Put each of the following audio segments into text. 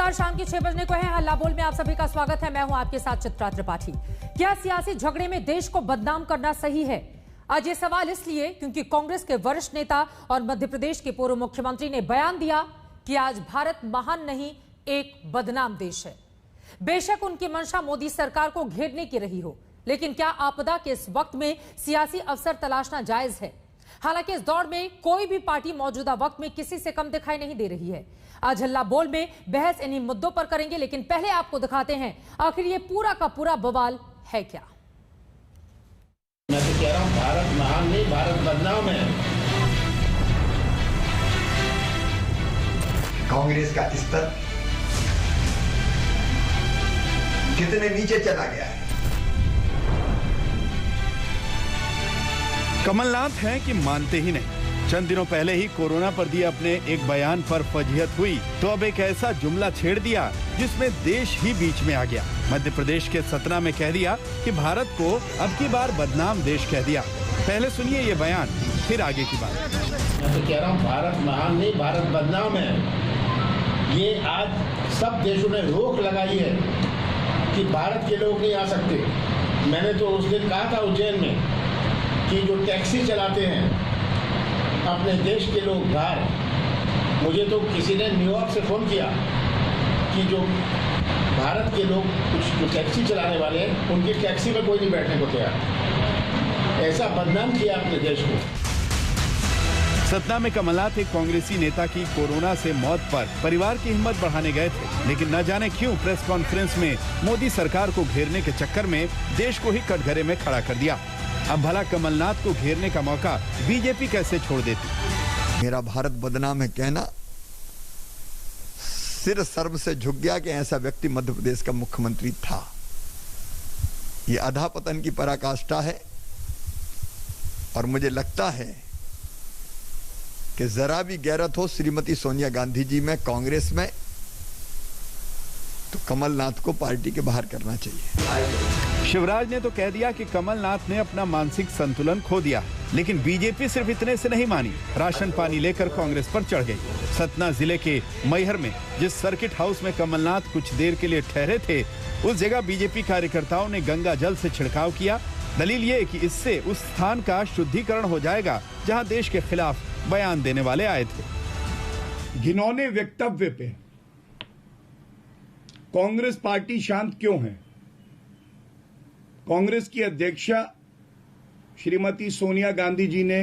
नमस्कार, शाम के 6 बजने को है। हल्ला बोल में आप सभी का स्वागत है। मैं हूं आपके साथ चित्रा त्रिपाठी। क्या सियासी झगड़े में देश को बदनाम करना सही है? आज ये सवाल इसलिए क्योंकि कांग्रेस के वरिष्ठ नेता और मध्य प्रदेश के पूर्व मुख्यमंत्री ने बयान दिया कि आज भारत महान नहीं, एक बदनाम देश है। बेशक उनकी मंशा मोदी सरकार को घेरने की रही हो, लेकिन क्या आपदा के इस वक्त में सियासी अवसर तलाशना जायज है? हालांकि इस दौर में कोई भी पार्टी मौजूदा वक्त में किसी से कम दिखाई नहीं दे रही है। आज हल्ला बोल में बहस इन्हीं मुद्दों पर करेंगे, लेकिन पहले आपको दिखाते हैं आखिर ये पूरा का पूरा बवाल है क्या। मैं तो कह रहा हूं, भारत महान नहीं, भारत बदनाम है। कांग्रेस का स्तर कितने नीचे चला गया है। कमलनाथ हैं कि मानते ही नहीं। चंद दिनों पहले ही कोरोना पर दिए अपने एक बयान पर फजीहत हुई, तो अब एक ऐसा जुमला छेड़ दिया जिसमें देश ही बीच में आ गया। मध्य प्रदेश के सतना में कह दिया कि भारत को अब की बार बदनाम देश कह दिया। पहले सुनिए ये बयान, फिर आगे की बात। मैं तो कह रहा हूं, भारत महान नहीं, भारत बदनाम है। ये आज सब देशों ने रोक लगाई है कि भारत के लोग नहीं आ सकते। मैंने तो उस दिन कहा था उज्जैन में कि जो टैक्सी चलाते हैं अपने देश के लोग बाहर, मुझे तो किसी ने न्यूयॉर्क से फ़ोन किया कि जो भारत के लोग कुछ जो टैक्सी चलाने वाले हैं उनकी टैक्सी में कोई नहीं बैठने को तैयार। ऐसा बदनाम किया अपने देश को। सतना में कमलनाथ एक कांग्रेसी नेता की कोरोना से मौत पर परिवार की हिम्मत बढ़ाने गए थे, लेकिन न जाने क्यों प्रेस कॉन्फ्रेंस में मोदी सरकार को घेरने के चक्कर में देश को ही कटघरे में खड़ा कर दिया। अब भला कमलनाथ को घेरने का मौका बीजेपी कैसे छोड़ देती? मेरा भारत बदनाम है कहना सिर शर्म से झुक गया कि ऐसा व्यक्ति मध्य प्रदेश का मुख्यमंत्री था। ये अधःपतन की पराकाष्ठा है और मुझे लगता है कि जरा भी गैरत हो श्रीमती सोनिया गांधी जी में, कांग्रेस में, तो कमलनाथ को पार्टी के बाहर करना चाहिए। शिवराज ने तो कह दिया कि कमलनाथ ने अपना मानसिक संतुलन खो दिया, लेकिन बीजेपी सिर्फ इतने से नहीं मानी, राशन पानी लेकर कांग्रेस पर चढ़ गई। सतना जिले के मैहर में जिस सर्किट हाउस में कमलनाथ कुछ देर के लिए ठहरे थे, उस जगह बीजेपी कार्यकर्ताओं ने गंगा जल से छिड़काव किया। दलील ये कि इससे उस स्थान का शुद्धिकरण हो जाएगा जहां देश के खिलाफ बयान देने वाले आए थे। घिनौने वक्तव्य पे कांग्रेस पार्टी शांत क्यों है? कांग्रेस की अध्यक्षा श्रीमती सोनिया गांधी जी ने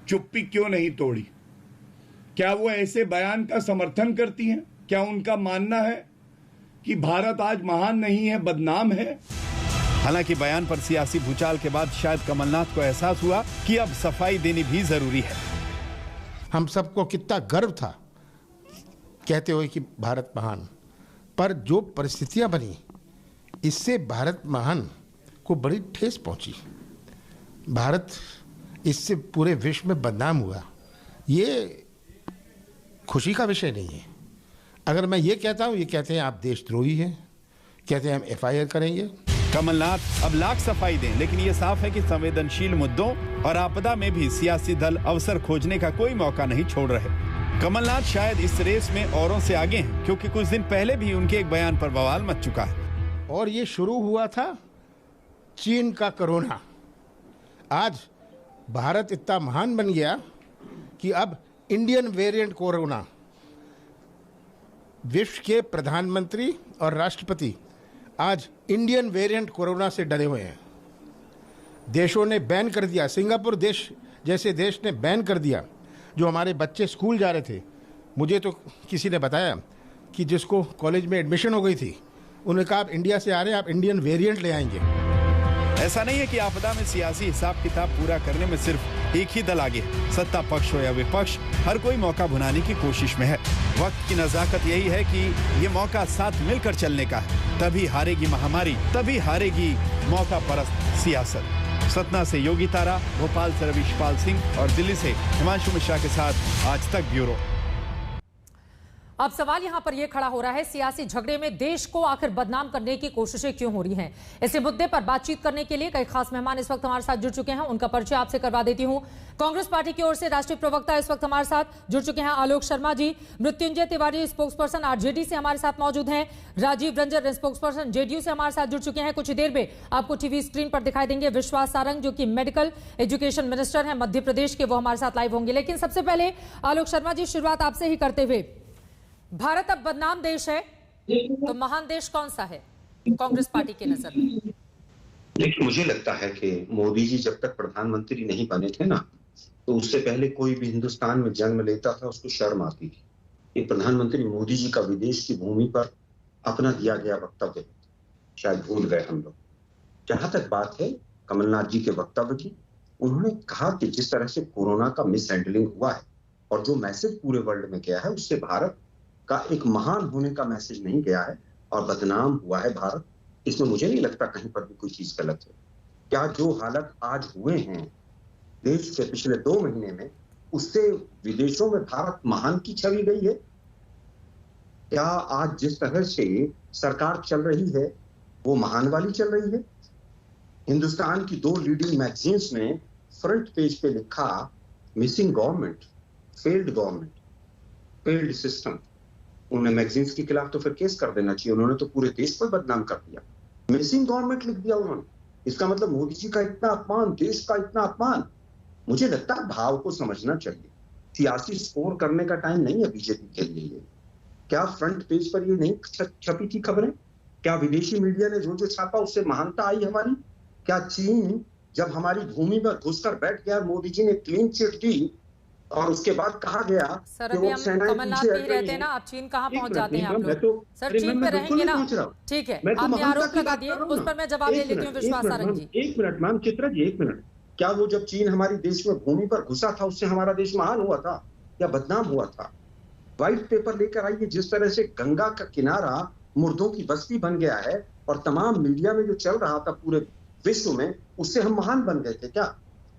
चुप्पी क्यों नहीं तोड़ी? क्या वो ऐसे बयान का समर्थन करती हैं? क्या उनका मानना है कि भारत आज महान नहीं है, बदनाम है? हालांकि बयान पर सियासी भूचाल के बाद शायद कमलनाथ को एहसास हुआ कि अब सफाई देनी भी जरूरी है। हम सबको कितना गर्व था कहते हुए कि भारत महान, पर जो परिस्थितियां बनी इससे भारत महान को बड़ी ठेस पहुंची। भारत इससे पूरे विश्व में बदनाम हुआ। ये खुशी का विषय नहीं है। अगर मैं ये कहता हूं, ये कहते हैं आप देशद्रोही हैं, कहते हैं हम FIR करेंगे। कमलनाथ अब लाख सफाई दें, लेकिन ये साफ है कि संवेदनशील मुद्दों और आपदा में भी सियासी दल अवसर खोजने का कोई मौका नहीं छोड़ रहे। कमलनाथ शायद इस रेस में औरों से आगे हैं, क्योंकि कुछ दिन पहले भी उनके एक बयान पर बवाल मच चुका है। और ये शुरू हुआ था चीन का कोरोना। आज भारत इतना महान बन गया कि अब इंडियन वेरिएंट कोरोना, विश्व के प्रधानमंत्री और राष्ट्रपति आज इंडियन वेरिएंट कोरोना से डरे हुए हैं। देशों ने बैन कर दिया, सिंगापुर देश जैसे देश ने बैन कर दिया। जो हमारे बच्चे स्कूल जा रहे थे, मुझे तो किसी ने बताया कि जिसको कॉलेज में एडमिशन हो गई थी, उन्होंने कहा आप इंडिया से आ रहे हैं, आप इंडियन वेरिएंट ले आएंगे। ऐसा नहीं है कि आपदा में सियासी हिसाब किताब पूरा करने में सिर्फ एक ही दल आगे है। सत्ता पक्ष हो या विपक्ष, हर कोई मौका भुनाने की कोशिश में है। वक्त की नजाकत यही है कि ये मौका साथ मिलकर चलने का है। तभी हारेगी महामारी, तभी हारेगी मौका परस्त सियासत। सतना से योगी तारा, भोपाल से रविशपाल सिंह और दिल्ली से हिमांशु मिश्रा के साथ आज तक ब्यूरो। अब सवाल यहां पर यह खड़ा हो रहा है, सियासी झगड़े में देश को आखिर बदनाम करने की कोशिशें क्यों हो रही हैं? इसी मुद्दे पर बातचीत करने के लिए कई खास मेहमान इस वक्त हमारे साथ जुड़ चुके हैं। उनका परिचय आपसे करवा देती हूं। कांग्रेस पार्टी की ओर से राष्ट्रीय प्रवक्ता इस वक्त हमारे साथ जुड़ चुके हैं आलोक शर्मा जी। मृत्युंजय तिवारी स्पोक्सपर्सन आरजेडी से हमारे साथ मौजूद हैं। राजीव रंजन स्पोक्सपर्सन जेडीयू से हमारे साथ जुड़ चुके हैं। कुछ ही देर में आपको टीवी स्क्रीन पर दिखाई देंगे विश्वास सारंग, जो कि मेडिकल एजुकेशन मिनिस्टर हैं मध्य प्रदेश के, वो हमारे साथ लाइव होंगे। लेकिन सबसे पहले आलोक शर्मा जी, शुरुआत आपसे ही करते हुए, भारत अब बदनाम देश है तो महान देश कौन सा है कांग्रेस पार्टी की नजर में? देखिए, मुझे लगता है कि मोदी जी जब तक प्रधानमंत्री नहीं बने थे ना, तो उससे पहले कोई भी हिंदुस्तान में जन्म लेता था उसको शर्म आती थी। ये प्रधानमंत्री मोदी जी का विदेश की भूमि पर अपना दिया गया वक्तव्य शायद भूल गए हम लोग। जहां तक बात है कमलनाथ जी के वक्तव्य की, उन्होंने कहा कि जिस तरह से कोरोना का मिस हैंडलिंग हुआ है और जो मैसेज पूरे वर्ल्ड में गया है, उससे भारत का एक महान होने का मैसेज नहीं गया है और बदनाम हुआ है भारत। इसमें मुझे नहीं लगता कहीं पर भी कोई चीज गलत है। क्या जो हालत आज हुए हैं देश के पिछले 2 महीने में, उससे विदेशों में भारत महान की छवि गई है? क्या आज जिस तरह से सरकार चल रही है वो महान वाली चल रही है? हिंदुस्तान की 2 लीडिंग मैगजीन्स ने फ्रंट पेज पे लिखा, मिसिंग गवर्नमेंट, फेल्ड सिस्टम। उन्होंने मैगजीन्स के खिलाफ तो फिर केस कर देना चाहिए, उन्होंने तो पूरे देश को बदनाम कर दिया। मिसिंग गवर्नमेंट लिख दिया उन्होंने। इसका मतलब मोदी जी का इतना अपमान, देश का इतना अपमान। मुझे लगता है भाव को समझना चाहिए। सियासी स्कोर करने का टाइम नहीं है बीजेपी के लिए। ये क्या फ्रंट पेज पर ये नहीं छपी थी खबरें? क्या विदेशी मीडिया ने जो जो छापा उससे महानता आई हमारी? क्या चीन जब हमारी भूमि पर घुसकर बैठ गया, मोदी जी ने क्लीन चिट दी और उसके बाद कहा गया सर, अभी हम कमलनाथ ही रहते हैं ना, आप चीन कहाँ पहुंच जाते हैं आप लोग? सर, चीन पे रहेंगे ना? ठीक है, आपने आरोप लगा दिए, उस पर मैं जवाब ले लेती हूँ विश्वास सारंग जी। 1 minute ma'am, Chitra ji 1 minute. क्या वो जब चीन हमारी देश में भूमि पर घुसा था उससे हमारा देश महान हुआ था या बदनाम हुआ था? व्हाइट पेपर लेकर आइए, जिस तरह से गंगा का किनारा मुर्दों की बस्ती बन गया है और तमाम मीडिया में जो चल रहा था पूरे विश्व में, उससे हम महान बन गए थे क्या?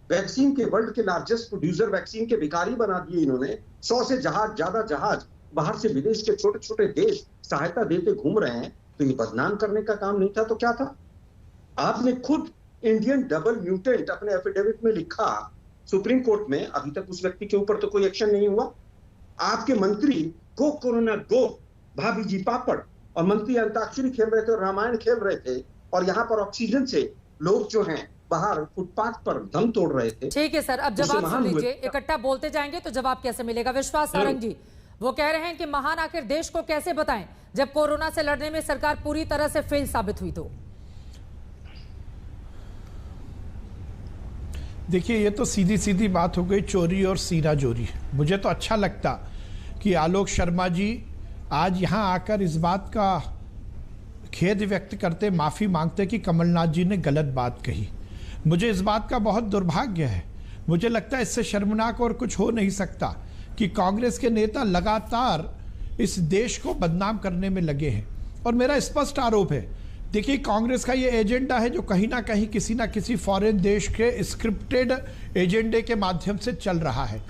वैक्सीन के वर्ल्ड के लार्जेस्ट प्रोड्यूसर वैक्सीन के भिखारी बना दिए इन्होंने। 100 से ज्यादा जहाज बाहर से विदेश के छोटे छोटे देश सहायता देते घूम रहे हैं। तो ये बदनाम करने का काम नहीं था तो क्या था? आपने खुद इंडियन डबल म्यूटेंट अपने एफिडेविट में लिखा सुप्रीम कोर्ट में, अभी तक उस व्यक्ति के ऊपर तो कोई एक्शन नहीं हुआ। आपके मंत्री गो कोरोना गो, भाभी जी पापड़, और मंत्री अंताक्षरी खेल रहे थे और रामायण खेल रहे थे, और यहाँ पर ऑक्सीजन से लोग जो हैं बाहर फुटपाथ पर दम तोड़ रहे थे। ठीक है सर, अब जवाब सुन लीजिए। इकट्ठा बोलते जाएंगे तो जवाब कैसे मिलेगा? विश्वास सारंग जी, वो कह रहे हैं कि महान आखिर देश को कैसे बताएं जब कोरोना से लड़ने में सरकार पूरी तरह से फेल साबित हुई? तो देखिए, ये तो सीधी सीधी बात हो गई, चोरी और सीना जोरी। मुझे तो अच्छा लगता कि आलोक शर्मा जी आज यहाँ आकर इस बात का खेद व्यक्त करते, माफी मांगते कि कमलनाथ जी ने गलत बात कही। मुझे इस बात का बहुत दुर्भाग्य है। मुझे लगता है इससे शर्मनाक और कुछ हो नहीं सकता कि कांग्रेस के नेता लगातार इस देश को बदनाम करने में लगे हैं। और मेरा स्पष्ट आरोप है, देखिए, कांग्रेस का ये एजेंडा है जो कहीं ना कहीं किसी ना किसी फॉरेन देश के स्क्रिप्टेड एजेंडे के माध्यम से चल रहा है।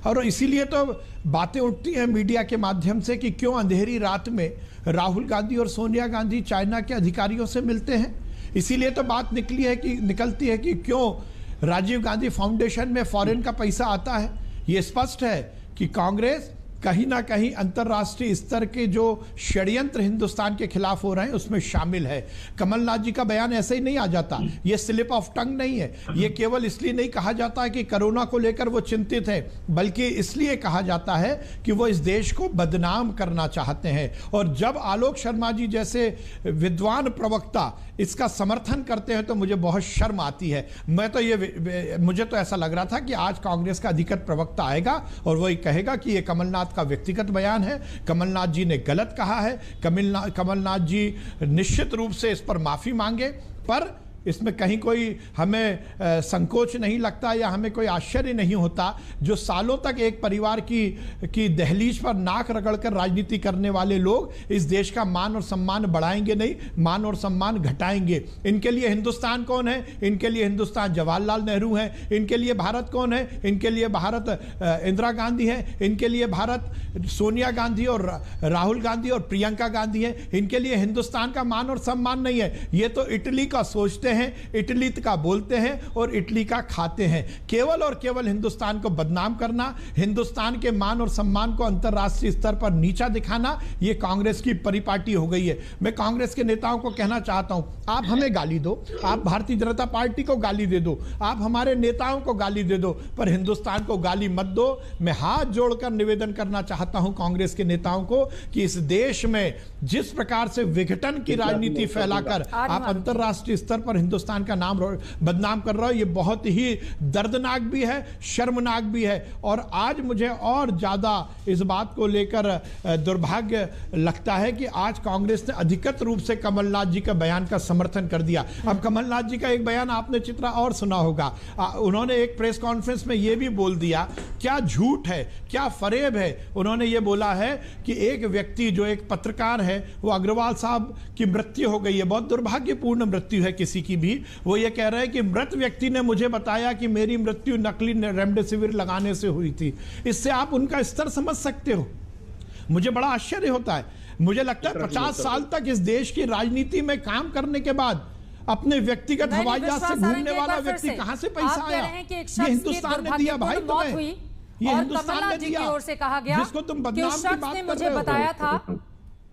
और इसीलिए तो बातें उठती हैं मीडिया के माध्यम से कि क्यों अंधेरी रात में राहुल गांधी और सोनिया गांधी चाइना के अधिकारियों से मिलते हैं। इसीलिए तो बात निकलती है कि क्यों राजीव गांधी फाउंडेशन में फॉरेन का पैसा आता है। ये स्पष्ट है कि कांग्रेस कहीं ना कहीं अंतर्राष्ट्रीय स्तर के जो षड्यंत्र हिंदुस्तान के खिलाफ हो रहे हैं उसमें शामिल है। कमलनाथ जी का बयान ऐसे ही नहीं आ जाता, ये स्लिप ऑफ टंग नहीं है। ये केवल इसलिए नहीं कहा जाता कि कोरोना को लेकर वो चिंतित है, बल्कि इसलिए कहा जाता है कि वो इस देश को बदनाम करना चाहते हैं। और जब आलोक शर्मा जी जैसे विद्वान प्रवक्ता इसका समर्थन करते हैं तो मुझे बहुत शर्म आती है। मुझे तो ऐसा लग रहा था कि आज कांग्रेस का अधिकृत प्रवक्ता आएगा और वही कहेगा कि ये कमलनाथ का व्यक्तिगत बयान है, कमलनाथ जी ने गलत कहा है, कमलनाथ जी निश्चित रूप से इस पर माफी मांगे। पर इसमें कहीं कोई हमें संकोच नहीं लगता या हमें कोई आश्चर्य नहीं होता। जो सालों तक एक परिवार की दहलीज पर नाक रगड़कर राजनीति करने वाले लोग इस देश का मान और सम्मान बढ़ाएंगे नहीं, मान और सम्मान घटाएंगे। इनके लिए हिंदुस्तान कौन है? इनके लिए हिंदुस्तान जवाहरलाल नेहरू है। इनके लिए भारत कौन है? इनके लिए भारत इंदिरा गांधी है। इनके लिए भारत सोनिया गांधी और राहुल गांधी और प्रियंका गांधी है। इनके लिए हिंदुस्तान का मान और सम्मान नहीं है। ये तो इटली का सोचते हैं, इटली का बोलते हैं और इटली का खाते हैं। केवल और केवल हिंदुस्तान को बदनाम करना, हिंदुस्तान के मान और सम्मान को अंतर्राष्ट्रीय स्तर पर नीचा दिखाना, ये कांग्रेस की परिपाटी हो गई है। मैं कांग्रेस के नेताओं को कहना चाहता हूं, आप हमें गाली दो, आप भारतीय जनता पार्टी को गाली दे दो, आप हमारे नेताओं को गाली दे दो, पर हिंदुस्तान को गाली मत दो। मैं हाथ जोड़कर निवेदन करना चाहता हूं कांग्रेस के नेताओं को कि इस देश में जिस प्रकार से विघटन की राजनीति फैलाकर आप अंतर्राष्ट्रीय स्तर पर हिंदुस्तान का नाम बदनाम कर रहे हो, ये बहुत ही दर्दनाक भी है, शर्मनाक भी है। और आज मुझे और ज्यादा इस बात को लेकर दुर्भाग्य लगता है कि आज कांग्रेस ने अधिकृत रूप से कमलनाथ जी का बयान का समर्थन कर दिया। अब कमलनाथ जी का एक बयान आपने चित्रा और सुना होगा, उन्होंने एक प्रेस कॉन्फ्रेंस में यह भी बोल दिया, क्या झूठ है, क्या फरेब है। उन्होंने ये बोला है कि एक व्यक्ति जो एक पत्रकार है, वो अग्रवाल साहब की मृत्यु हो गई है, बहुत दुर्भाग्यपूर्ण मृत्यु है किसी की भी। वो ये कह रहे हैं कि मृत व्यक्ति ने मुझे बताया कि मेरी मृत्यु नकली रेमडेसिविर लगाने से हुई थी। इससे आप उनका स्तर समझ सकते हो। मुझे बड़ा आश्चर्य होता है। मुझे लगता है 50 साल तक इस देश की राजनीति में काम करने के बाद अपने व्यक्तिगत हवाई जहाज से घूमने वाला व्यक्ति कहां से पैसा आया? ये हिंदुस्तान ने दिया भाई तुम्हें, ये हिंदुस्तान ने दिया। ओर से कहा गया जिसको तुम बदनाम की बात कर रहे हो। मुझे बताया था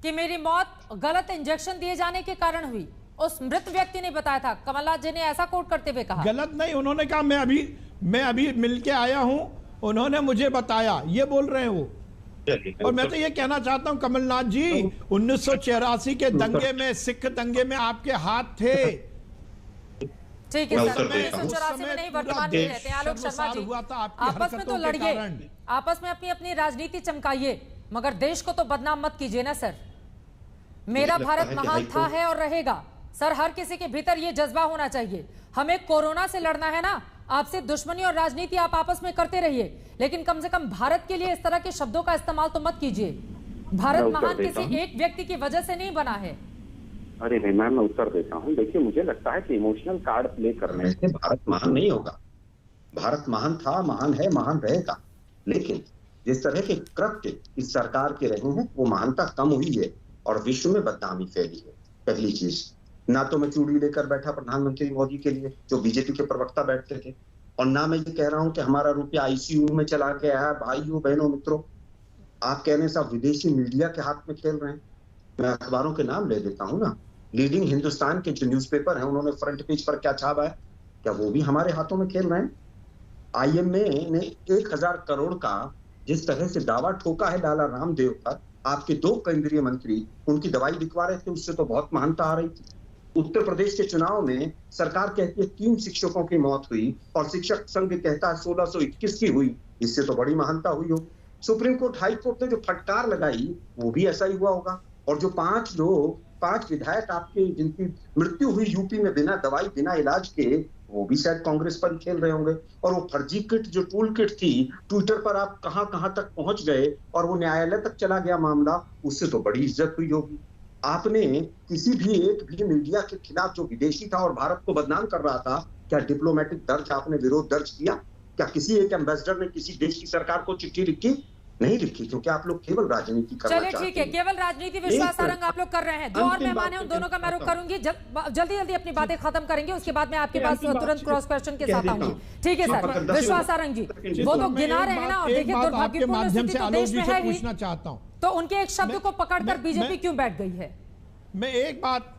कि मेरी मौत गलत इंजेक्शन दिए जाने के कारण हुई, उस मृत व्यक्ति ने बताया था। कमलनाथ जी ने ऐसा कोट करते हुए कहा। गलत नहीं, उन्होंने कहा मैं अभी मिलके आया हूं, उन्होंने मुझे बताया, ये बोल रहे हैं वो। और मैं तो ये कहना चाहता हूं कमलनाथ जी, 1984 के दंगे में, सिख दंगे में आपके हाथ थे। ठीक है सर, 1984 में नहीं, वर्तमान में रहते हैं। आलोक शर्मा जी, आपस में तो लड़िए, आपस में अपनी अपनी राजनीति चमकाइए, मगर देश को तो बदनाम मत कीजिए ना सर। मेरा भारत महान था, है और रहेगा। सर, हर किसी के भीतर ये जज्बा होना चाहिए। हमें कोरोना से लड़ना है ना, आपसे दुश्मनी और राजनीति आप आपस में करते रहिए, लेकिन कम से कम भारत के लिए इस तरह के शब्दों का इस्तेमाल तो मत कीजिए। भारत महान किसी एक व्यक्ति की वजह से नहीं बना है। अरे नहीं मैम, मैं उत्तर देता हूँ। देखिए, मुझे लगता है कि इमोशनल कार्ड प्ले करने से भारत महान नहीं होगा। भारत महान था, महान है, महान रहेगा, लेकिन जिस तरह के कृत्य इस सरकार के रहे हैं, वो महानता कम हुई है और विश्व में बदनामी फैली है। पहली चीज, ना तो मैं चूड़ी लेकर बैठा प्रधानमंत्री मोदी के लिए, जो बीजेपी के प्रवक्ता बैठते थे, और ना मैं ये कह रहा हूं कि हमारा रुपया आईसीयू में चला के आया। भाइयों बहनों मित्रों, आप कहने सब विदेशी मीडिया के हाथ में खेल रहे हैं। मैं अखबारों के नाम ले देता हूं ना, लीडिंग हिंदुस्तान के जो न्यूज़पेपर हैं, उन्होंने फ्रंट पेज पर क्या छापा है, क्या वो भी हमारे हाथों में खेल रहे हैं? आईएमए ने 1000 करोड़ का जिस तरह से दावा ठोका है लाला रामदेव पर, आपके 2 केंद्रीय मंत्री उनकी दवाई बिकवा रहे थे, उससे तो बहुत महानता आ रही थी। उत्तर प्रदेश के चुनाव में सरकार कहती है 3 शिक्षकों की मौत हुई और शिक्षक संघ कहता है 1621 की हुई, इससे तो बड़ी महानता हुई हो। सुप्रीम कोर्ट, हाई कोर्ट ने जो फटकार लगाई, वो भी ऐसा ही हुआ होगा। और जो 5 विधायक आपके जिनकी मृत्यु हुई यूपी में बिना दवाई बिना इलाज के, वो भी शायद कांग्रेस पर खेल रहे होंगे। और वो फर्जी किट, जो टूल किट थी, ट्विटर पर आप कहां तक पहुंच गए और वो न्यायालय तक चला गया मामला, उससे तो बड़ी इज्जत हुई होगी। आपने किसी भी एक भी मीडिया के खिलाफ जो विदेशी था और भारत को बदनाम कर रहा था, क्या डिप्लोमेटिक दर्ज आपने विरोध दर्ज किया? क्या किसी एक एम्बेसडर ने किसी देश की सरकार को चिट्ठी लिखी? नहीं लिखी, क्योंकि आप लोग केवल राजनीति करना चाहते हैं। चलिए ठीक है, केवल राजनीति विश्वासारंग आप लोग कर रहे हैं। 2 और मेहमान हैं, उन दोनों का मैं रुख करूंगी। जल्दी अपनी बातें खत्म करेंगे, उसके बाद मैं आपके पास तुरंत क्रॉस क्वेश्चन के साथ आऊंगी। ठीक है सर, विश्वासारंग जी, वो तो गिना रहे हैं ना, और देखिए दुर्भाग्यपूर्ण स्थिति तो देश में है ही, पूछना चाहता हूं, तो उनके एक शब्द को पकड़कर बीजेपी क्यों बैठ गई है? मैं एक बात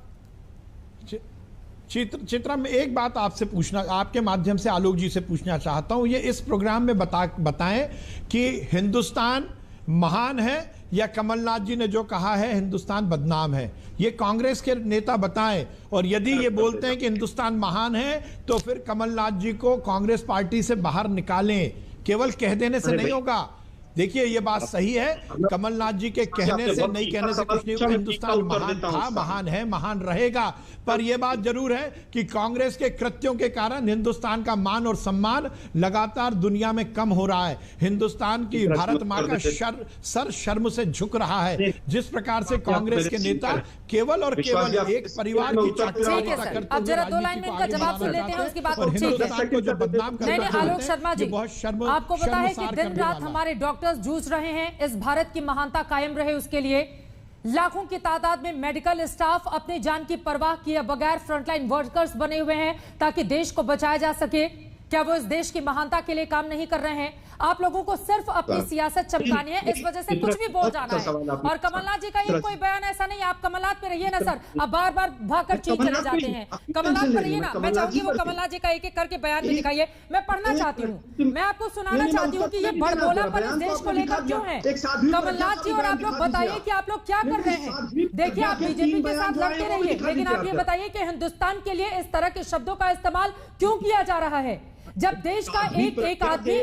चित्रा में एक बात आपसे पूछना, आपके माध्यम से आलोक जी से पूछना चाहता हूं। ये इस प्रोग्राम में बताएं कि हिंदुस्तान महान है या कमलनाथ जी ने जो कहा है हिंदुस्तान बदनाम है, ये कांग्रेस के नेता बताएं। और यदि ये बोलते हैं कि हिंदुस्तान महान है, तो फिर कमलनाथ जी को कांग्रेस पार्टी से बाहर निकालें। केवल कह देने से नहीं होगा, देखिए ये बात सही है, कमलनाथ जी के कहने से नहीं कहने से कुछ नहीं होगा। हिंदुस्तान महान था, महान है, महान रहेगा। पर यह बात जरूर है कि कांग्रेस के कृत्यों के कारण हिंदुस्तान का मान और सम्मान लगातार दुनिया में कम हो रहा है। हिंदुस्तान की भारत मां का सर शर्म से झुक रहा है। जिस प्रकार से कांग्रेस के नेता केवल और केवल एक परिवार की चाटुकारिता करते अब जरा 2 लाइन में इनका जवाब सुन लेते हैं, उसके बाद हिंदुस्तान को जो बदनाम करते हैं। आलोक शर्मा जी, आपको पता है कि दिन रात हमारे डॉक्टर्स जूझ रहे हैं इस भारत की महानता कायम रहे उसके लिए। लाखों की तादाद में मेडिकल स्टाफ अपनी जान की परवाह किए बगैर फ्रंटलाइन वर्कर्स बने हुए हैं ताकि देश को बचाया जा सके। क्या वो इस देश की महानता के लिए काम नहीं कर रहे हैं? आप लोगों को सिर्फ अपनी सियासत चमकानी है, इस वजह से कुछ भी बोल जाना है। और कमलनाथ जी का ये कोई बयान ऐसा नहीं, आप कमलनाथ पे रहिए ना सर, अब बार बार भागकर चले जाते हैं। कमलनाथ पे रहिए ना, मैं चाहूंगी वो कमलनाथ जी का एक एक करके बयान भी दिखाइए। मैं पढ़ना चाहती हूँ, मैं आपको सुनाना चाहती हूँ कि ये बड़बोलापन इस देश को लेकर क्यों है। कमलनाथ जी और आप लोग बताइए कि आप लोग क्या कर रहे हैं। देखिए आप बीजेपी के साथ लड़ते रहिए, लेकिन आप ये बताइए कि हिंदुस्तान के लिए इस तरह के शब्दों का इस्तेमाल क्यों किया जा रहा है, जब देश का एक आदमी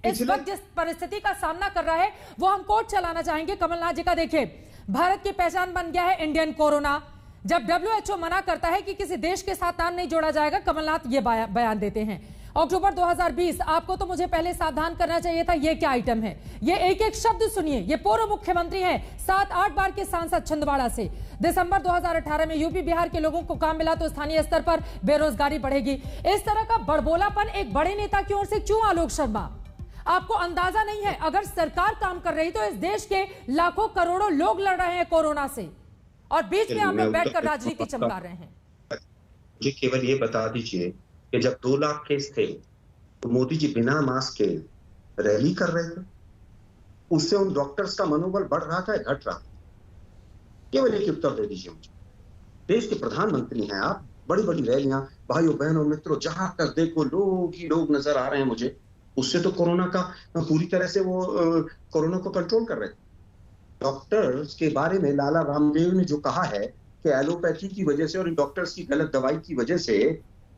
इस वक्त जिस परिस्थिति का सामना कर रहा है। वो हम कोट चलाना चाहेंगे कमलनाथ जी का। देखिए, भारत की पहचान बन गया है इंडियन कोरोना। जब WHO मना करता है कि किसी देश के साथ नाम नहीं जोड़ा जाएगा, कमलनाथ ये बयान देते हैं। अक्टूबर 2020, आपको तो मुझे पहले सावधान करना चाहिए था। ये क्या आइटम है, ये एक एक शब्द सुनिए। ये पूर्व मुख्यमंत्री हैं, 7-8 बार के सांसद छिंदवाड़ा से। दिसंबर 2018 में यूपी बिहार के लोगों को काम मिला तो स्थानीय स्तर पर बेरोजगारी बढ़ेगी। इस तरह का बड़बोलापन एक बड़े नेता की ओर से क्यों आलोक शर्मा? आपको अंदाजा नहीं है, अगर सरकार काम कर रही तो इस देश के लाखों करोड़ों लोग लड़ रहे हैं कोरोना से, और बीच में आप लोग बैठकर राजनीति चमका रहे हैं। मुझे केवल ये बता दीजिए कि जब 2 लाख केस थे तो मोदी जी बिना मास्क के रैली कर रहे थे, उससे उन डॉक्टर्स का मनोबल बढ़ रहा था या घट रहा था? केवल एक उत्तर दे दीजिए मुझे। देश के प्रधानमंत्री हैं आप, बड़ी बड़ी रैलियां, भाइयों बहनों मित्रों, जहां तक देखो लोग ही लोग नजर आ रहे हैं मुझे। उससे तो कोरोना का पूरी तरह से वो कोरोना को कंट्रोल कर रहे थे। डॉक्टर्स के बारे में लाला रामदेव ने जो कहा है कि एलोपैथी की वजह से और इन डॉक्टर्स की गलत दवाई की वजह से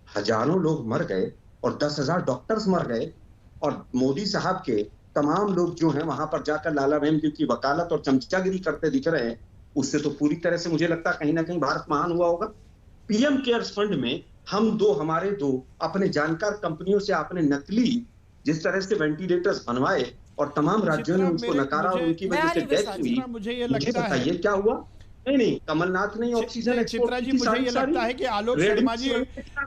हजारों लोग मर गए और 10,000 डॉक्टर्स मर गए, और मोदी साहब के तमाम लोग जो हैं वहां पर जाकर लाला रामदेव की वकालत और चमचागिरी करते दिख रहे हैं। उससे तो पूरी तरह से मुझे लगता है कहीं ना कहीं भारत महान हुआ होगा। पीएम केयर्स फंड में हमारे दो अपने जानकार कंपनियों से आपने नकली जिस तरह से वेंटिलेटर्स बनवाए और तमाम राज्यों ने उनको नकारा और उनकी वजह से डेथ हुई। मुझे बताइए क्या हुआ? नहीं, कमलनाथ ने ऑक्सीजन चित्रा जी, मुझे ये लगता है कि आलोक शर्मा जी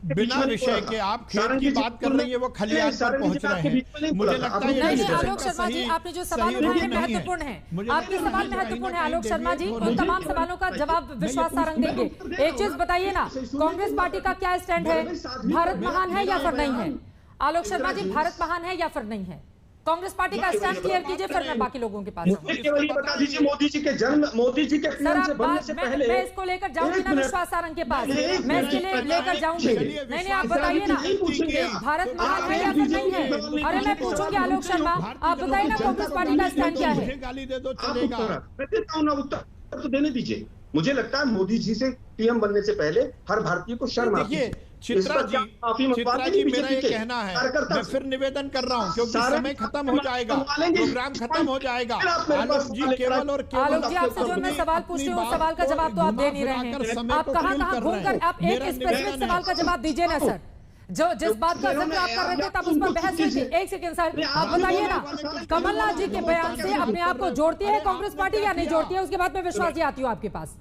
बिना विषय के आप खेत की बात कर रही है, वो खलियान पर पहुंच रहे हैं। मुझे लगता है नहीं, आलोक शर्मा जी, आपने जो सवाल उठाए हैं महत्वपूर्ण है, आपके सवाल महत्वपूर्ण है आलोक शर्मा जी। उन तमाम सवालों का जवाब विश्वास सारंग देंगे। एक चीज बताइए ना, कांग्रेस पार्टी का क्या स्टैंड है? भारत महान है या फिर नहीं है? आलोक शर्मा जी, भारत महान है या फिर नहीं है? कांग्रेस पार्टी का स्टैंड क्लियर कीजिए, फिर मैं बाकी लोगों के पास केवल बता दीजिए। मोदी जी के जन्म, मोदी जी के पीएम से बनने से पहले मैं इसको लेकर जाऊंगी ना विश्वास सारंग के पास, मैं इसके लिए लेकर जाऊंगी। नहीं, आप बताइए ना, भारत महान है या फिर नहीं है? अरे मैं पूछूंगी आलोक शर्मा, आप बताइए ना कांग्रेस पार्टी का स्टैंड क्या है? गाली दे दो चलेगा, मैं देता हूं ना उत्तर, तो देने दीजिए। मुझे लगता है मोदी जी से पीएम बनने से पहले हर भारतीय को शर्म आती है। चित्रा जी मेरा ये कहना है, मैं फिर निवेदन कर रहा हूँ क्योंकि समय खत्म हो जाएगा, प्रोग्राम खत्म हो जाएगा। आलोक जी केवल और केवल आलोक जी आपसे जो मैं सवाल पूछती हूँ, सवाल का जवाब तो आप दे नहीं रहे हैं। आप कहाँ घूमकर आप एक स्पेसिफिक सवाल का जवाब दीजिए ना सर। जो जिस बात का जिक्र आप कर रहे थे तब उस पर बहस हुई थी। एक सेकंड सर, आप बताइए ना, कमलनाथ जी के बयान से अपने आप को जोड़ती है कांग्रेस पार्टी या नहीं जोड़ती है? उसके बाद में विश्वास जी आती हूँ आपके पास।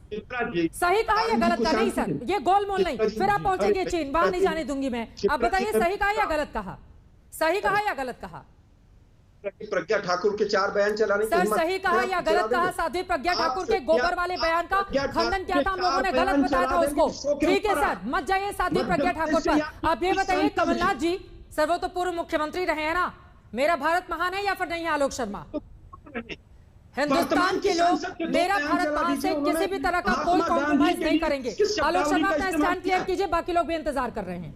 सही कहा या गलत कहा? नहीं सर, ये गोलमोल नहीं, फिर आप पहुंचेंगे चीन, वहां नहीं जाने दूंगी मैं। आप बताइए सही कहा या गलत कहा? सही कहा या गलत कहा? प्रज्ञा ठाकुर के 4 बयान चलाने सर सही कहा या गलत कहा? साध्वी प्रज्ञा ठाकुर के गोबर वाले बयान का खंडन किया था हम लोगों ने, गलत बताया था उसको। ठीक है सर, मत जाइए साध्वी प्रज्ञा ठाकुर पर। आप ये बताइए कमलनाथ जी, सर वो तो पूर्व मुख्यमंत्री रहे हैं ना, मेरा भारत महान है या फिर नहीं है? आलोक शर्मा, हिंदुस्तान के लोग मेरा भारत महान से किसी भी तरह का कोई कॉम्प्रोमाइज नहीं करेंगे। आलोक शर्मा अपना स्टैंड क्लियर कीजिए, बाकी लोग भी इंतजार कर रहे हैं।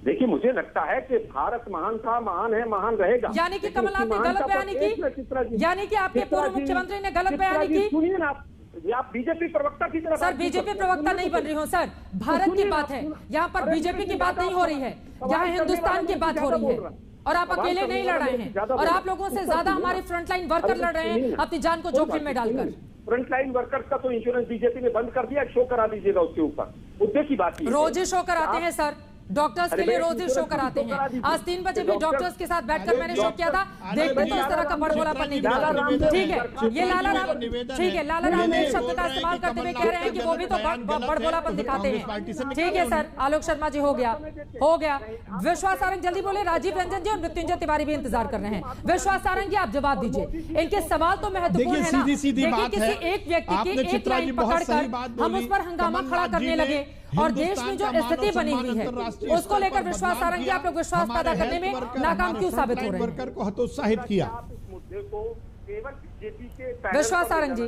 देखिए, मुझे लगता है कि भारत महान था, महान है, महान रहेगा। यानी कि कमलनाथ ने गलत बयानी की, यानी कि आपके पूर्व मुख्यमंत्री ने गलत बयानी की। सुनिए ना, आप बीजेपी प्रवक्ता की तरफ। सर बीजेपी प्रवक्ता नहीं बन रही हूँ सर, भारत की बात है यहाँ पर, बीजेपी की बात नहीं हो रही है, यहाँ हिंदुस्तान की बात हो रही है। और आप अकेले नहीं लड़ रहे हैं, और आप लोगों से ज्यादा हमारे फ्रंटलाइन वर्कर लड़ रहे हैं अपनी जान को जोखिम में डालकर। फ्रंटलाइन वर्कर्स का तो इंश्योरेंस बीजेपी ने बंद कर दिया, शो करा दीजिएगा उसके ऊपर, मुद्दे की बात। रोज ही शो कराते हैं सर, डॉक्टर्स के लिए रोज ही शो कराते हैं। आज 3 बजे भी डॉक्टर्स के साथ बैठकर मैंने शो किया था, देखते तो इस तरह का बड़बोलापन नहीं दिखा। ठीक है, ये लाला राम, ठीक है, लाला राम ने शब्द का इस्तेमाल करते हुए कह रहे हैं कि वो भी तो बड़बोलापन दिखाते हैं। ठीक है सर, आलोक शर्मा जी हो गया। विश्वास सारंग जल्दी बोले, राजीव रंजन जी और मृत्युंजय तिवारी भी इंतजार कर रहे हैं। विश्वास सारंग जी आप जवाब दीजिए, इनके सवाल तो महत्वपूर्ण है ना। देखिए किसी एक व्यक्ति की एक लाइन पकड़कर हम उस पर हंगामा खड़ा करने लगे, और देश में जो स्थिति बनी हुई है उसको लेकर विश्वास सारंग जी आप लोग विश्वास पैदा करने में नाकाम क्यों साबित हो रहे हैं? वर्कर को हतोत्साहित किया। विश्वास सारंग जी,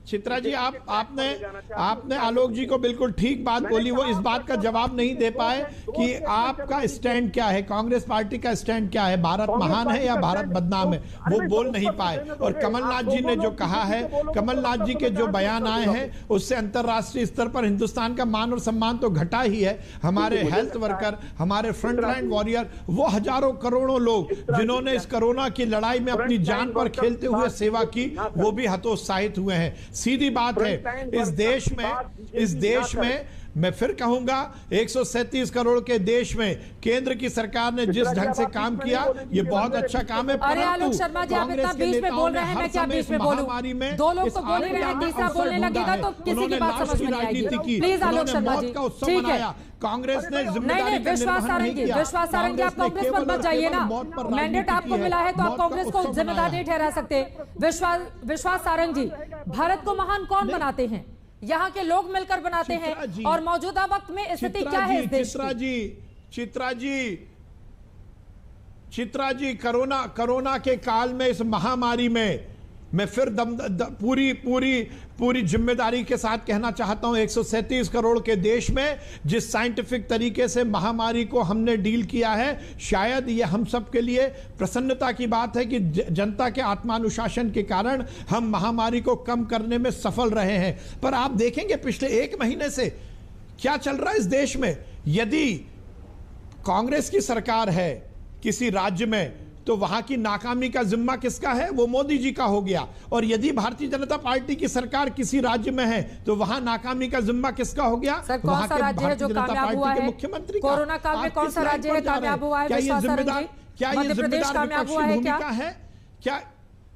चित्रा जी आपने आलोक जी को बिल्कुल ठीक बात बोली, वो इस बात का जवाब नहीं दे पाए कि आपका स्टैंड क्या है, कांग्रेस पार्टी का स्टैंड क्या है, भारत महान है या भारत बदनाम है, वो बोल नहीं पाए। और कमलनाथ जी ने जो कहा है, कमलनाथ जी के जो बयान आए हैं उससे अंतरराष्ट्रीय स्तर पर हिंदुस्तान का मान और सम्मान तो घटा ही है। हमारे हेल्थ वर्कर, हमारे फ्रंटलाइन वॉरियर, वो हजारों करोड़ों लोग जिन्होंने इस कोरोना की लड़ाई में अपनी जान पर खेलते हुए सेवा की, वो भी हतोत्साहित हुए हैं। सीधी बात है, इस देश में मैं फिर कहूंगा 137 करोड़ के देश में केंद्र की सरकार ने जिस ढंग से काम किया, ये बहुत अच्छा काम है। अरे आलोक शर्मा जी आप इतना बीच में बोल रहे हैं, मैं क्या बीच में बोलूं? दो लोग तो बोल ही रहे हैं, तीसरा बोलने लगेगा तो किसी की बात समझ में नहीं आएगी। प्लीज आलोक शर्मा जी, ठीक है। कांग्रेस ने नहीं, विश्वास सारंग जी आप कांग्रेस पर मत जाइए ना, मैंडेट आपको मिला है तो आप कांग्रेस को जिम्मेदार नहीं ठहरा सकते। विश्वास सारंग जी, भारत को महान कौन बनाते हैं? यहाँ के लोग मिलकर बनाते हैं, और मौजूदा वक्त में स्थिति क्या है इस देश की? चित्रा जी कोरोना के काल में, इस महामारी में मैं फिर पूरी जिम्मेदारी के साथ कहना चाहता हूं, 137 करोड़ के देश में जिस साइंटिफिक तरीके से महामारी को हमने डील किया है, शायद ये हम सब के लिए प्रसन्नता की बात है कि जनता के आत्मानुशासन के कारण हम महामारी को कम करने में सफल रहे हैं। पर आप देखेंगे पिछले 1 महीने से क्या चल रहा है इस देश में। यदि कांग्रेस की सरकार है किसी राज्य में, तो वहां की नाकामी का जिम्मा किसका है? वो मोदी जी का हो गया। और यदि भारतीय जनता पार्टी की सरकार किसी राज्य में है, तो वहां नाकामी का जिम्मा किसका हो गया? सर, कौन सा राज्य है जो कामयाब हुआ है? मुख्यमंत्री कोरोना काल में कौन सा राज्य है कामयाब हुआ है? मध्य प्रदेश कामयाब हुआ है क्या?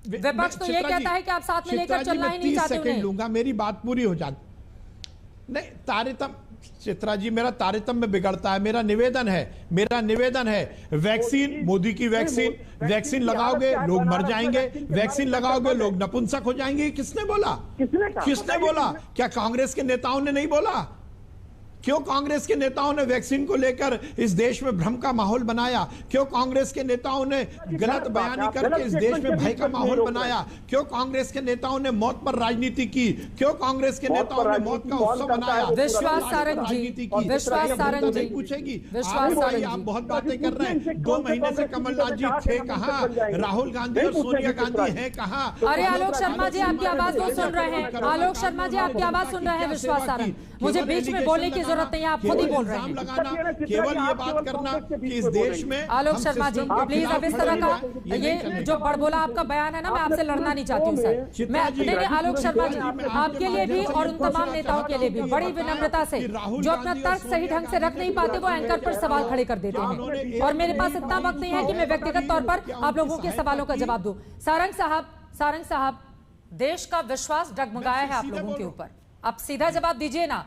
विपक्ष तो ये कहता है कि आप साथ में लेकर चलना ही नहीं चाहते। 30 सेकंड लूंगा, मेरी बात पूरी हो जाती। नहीं, तारतम्य चित्रा जी, मेरा तारतम्य बिगड़ता है। मेरा निवेदन है वैक्सीन, मोदी की वैक्सीन लगाओगे लोग मर जाएंगे, वैक्सीन लगाओगे लोग नपुंसक हो जाएंगे। किसने बोला? क्या कांग्रेस के नेताओं ने नहीं बोला? क्यों कांग्रेस के नेताओं ने वैक्सीन को लेकर इस देश में भ्रम का माहौल बनाया? क्यों कांग्रेस के नेताओं ने गलत बयानी करके इस देश में भय का माहौल बनाया? क्यों कांग्रेस के नेताओं ने मौत पर राजनीति की? क्यों कांग्रेस के नेताओं ने मौत का उत्सव बनाया? विश्वास सारंग जी पूछेगी, आप बहुत बातें कर रहे हैं। 2 महीने से कमलनाथ जी थे कहाँ? राहुल गांधी और सोनिया गांधी है कहाँ? अरे आलोक शर्मा जी आपकी आवाज तो सुन रहे हैं, आलोक शर्मा जी आपकी आवाज सुन रहे हैं। विश्वास सारंग, मुझे बीच में बोलने की जरूरत नहीं है, आप खुद ही बोल रहे हैं। केवल ये बात करना कि इस देश में आलोक शर्मा जी प्लीज अब इस तरह का ये जो बड़बोला आपका बयान है ना, मैं आपसे लड़ना नहीं चाहती हूँ सर। मैं नहीं, आलोक शर्मा जी आपके लिए भी और उन तमाम नेताओं के लिए भी बड़ी विनम्रता से, जो अपना तर्क सही ढंग से रख नहीं पाते, वो एंकर पर सवाल खड़े कर देते हैं। और मेरे पास इतना वक्त नहीं है कि मैं व्यक्तिगत तौर पर आप लोगों के सवालों का जवाब दूं। सारंग साहब, देश का विश्वास डगमगाया है आप लोगों के ऊपर, आप सीधा जवाब दीजिए ना।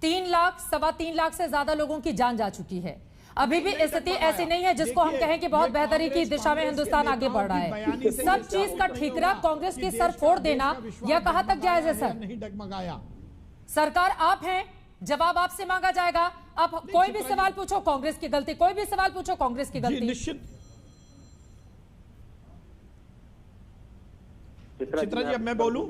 3 लाख, 3.25 लाख से ज्यादा लोगों की जान जा चुकी है। अभी भी स्थिति ऐसी नहीं है जिसको हम कहें कि बहुत बेहतरी की दिशा में हिंदुस्तान आगे बढ़ रहा है। सब चीज का ठीकरा कांग्रेस के सर फोड़ देना, यह कहां तक जायज है सर? नहीं डगमगाया। सरकार आप हैं, जवाब आपसे मांगा जाएगा। आप कोई भी सवाल पूछो कांग्रेस की गलती, कोई भी सवाल पूछो कांग्रेस की गलती। निश्चित। चित्रा जी अब मैं बोलूं?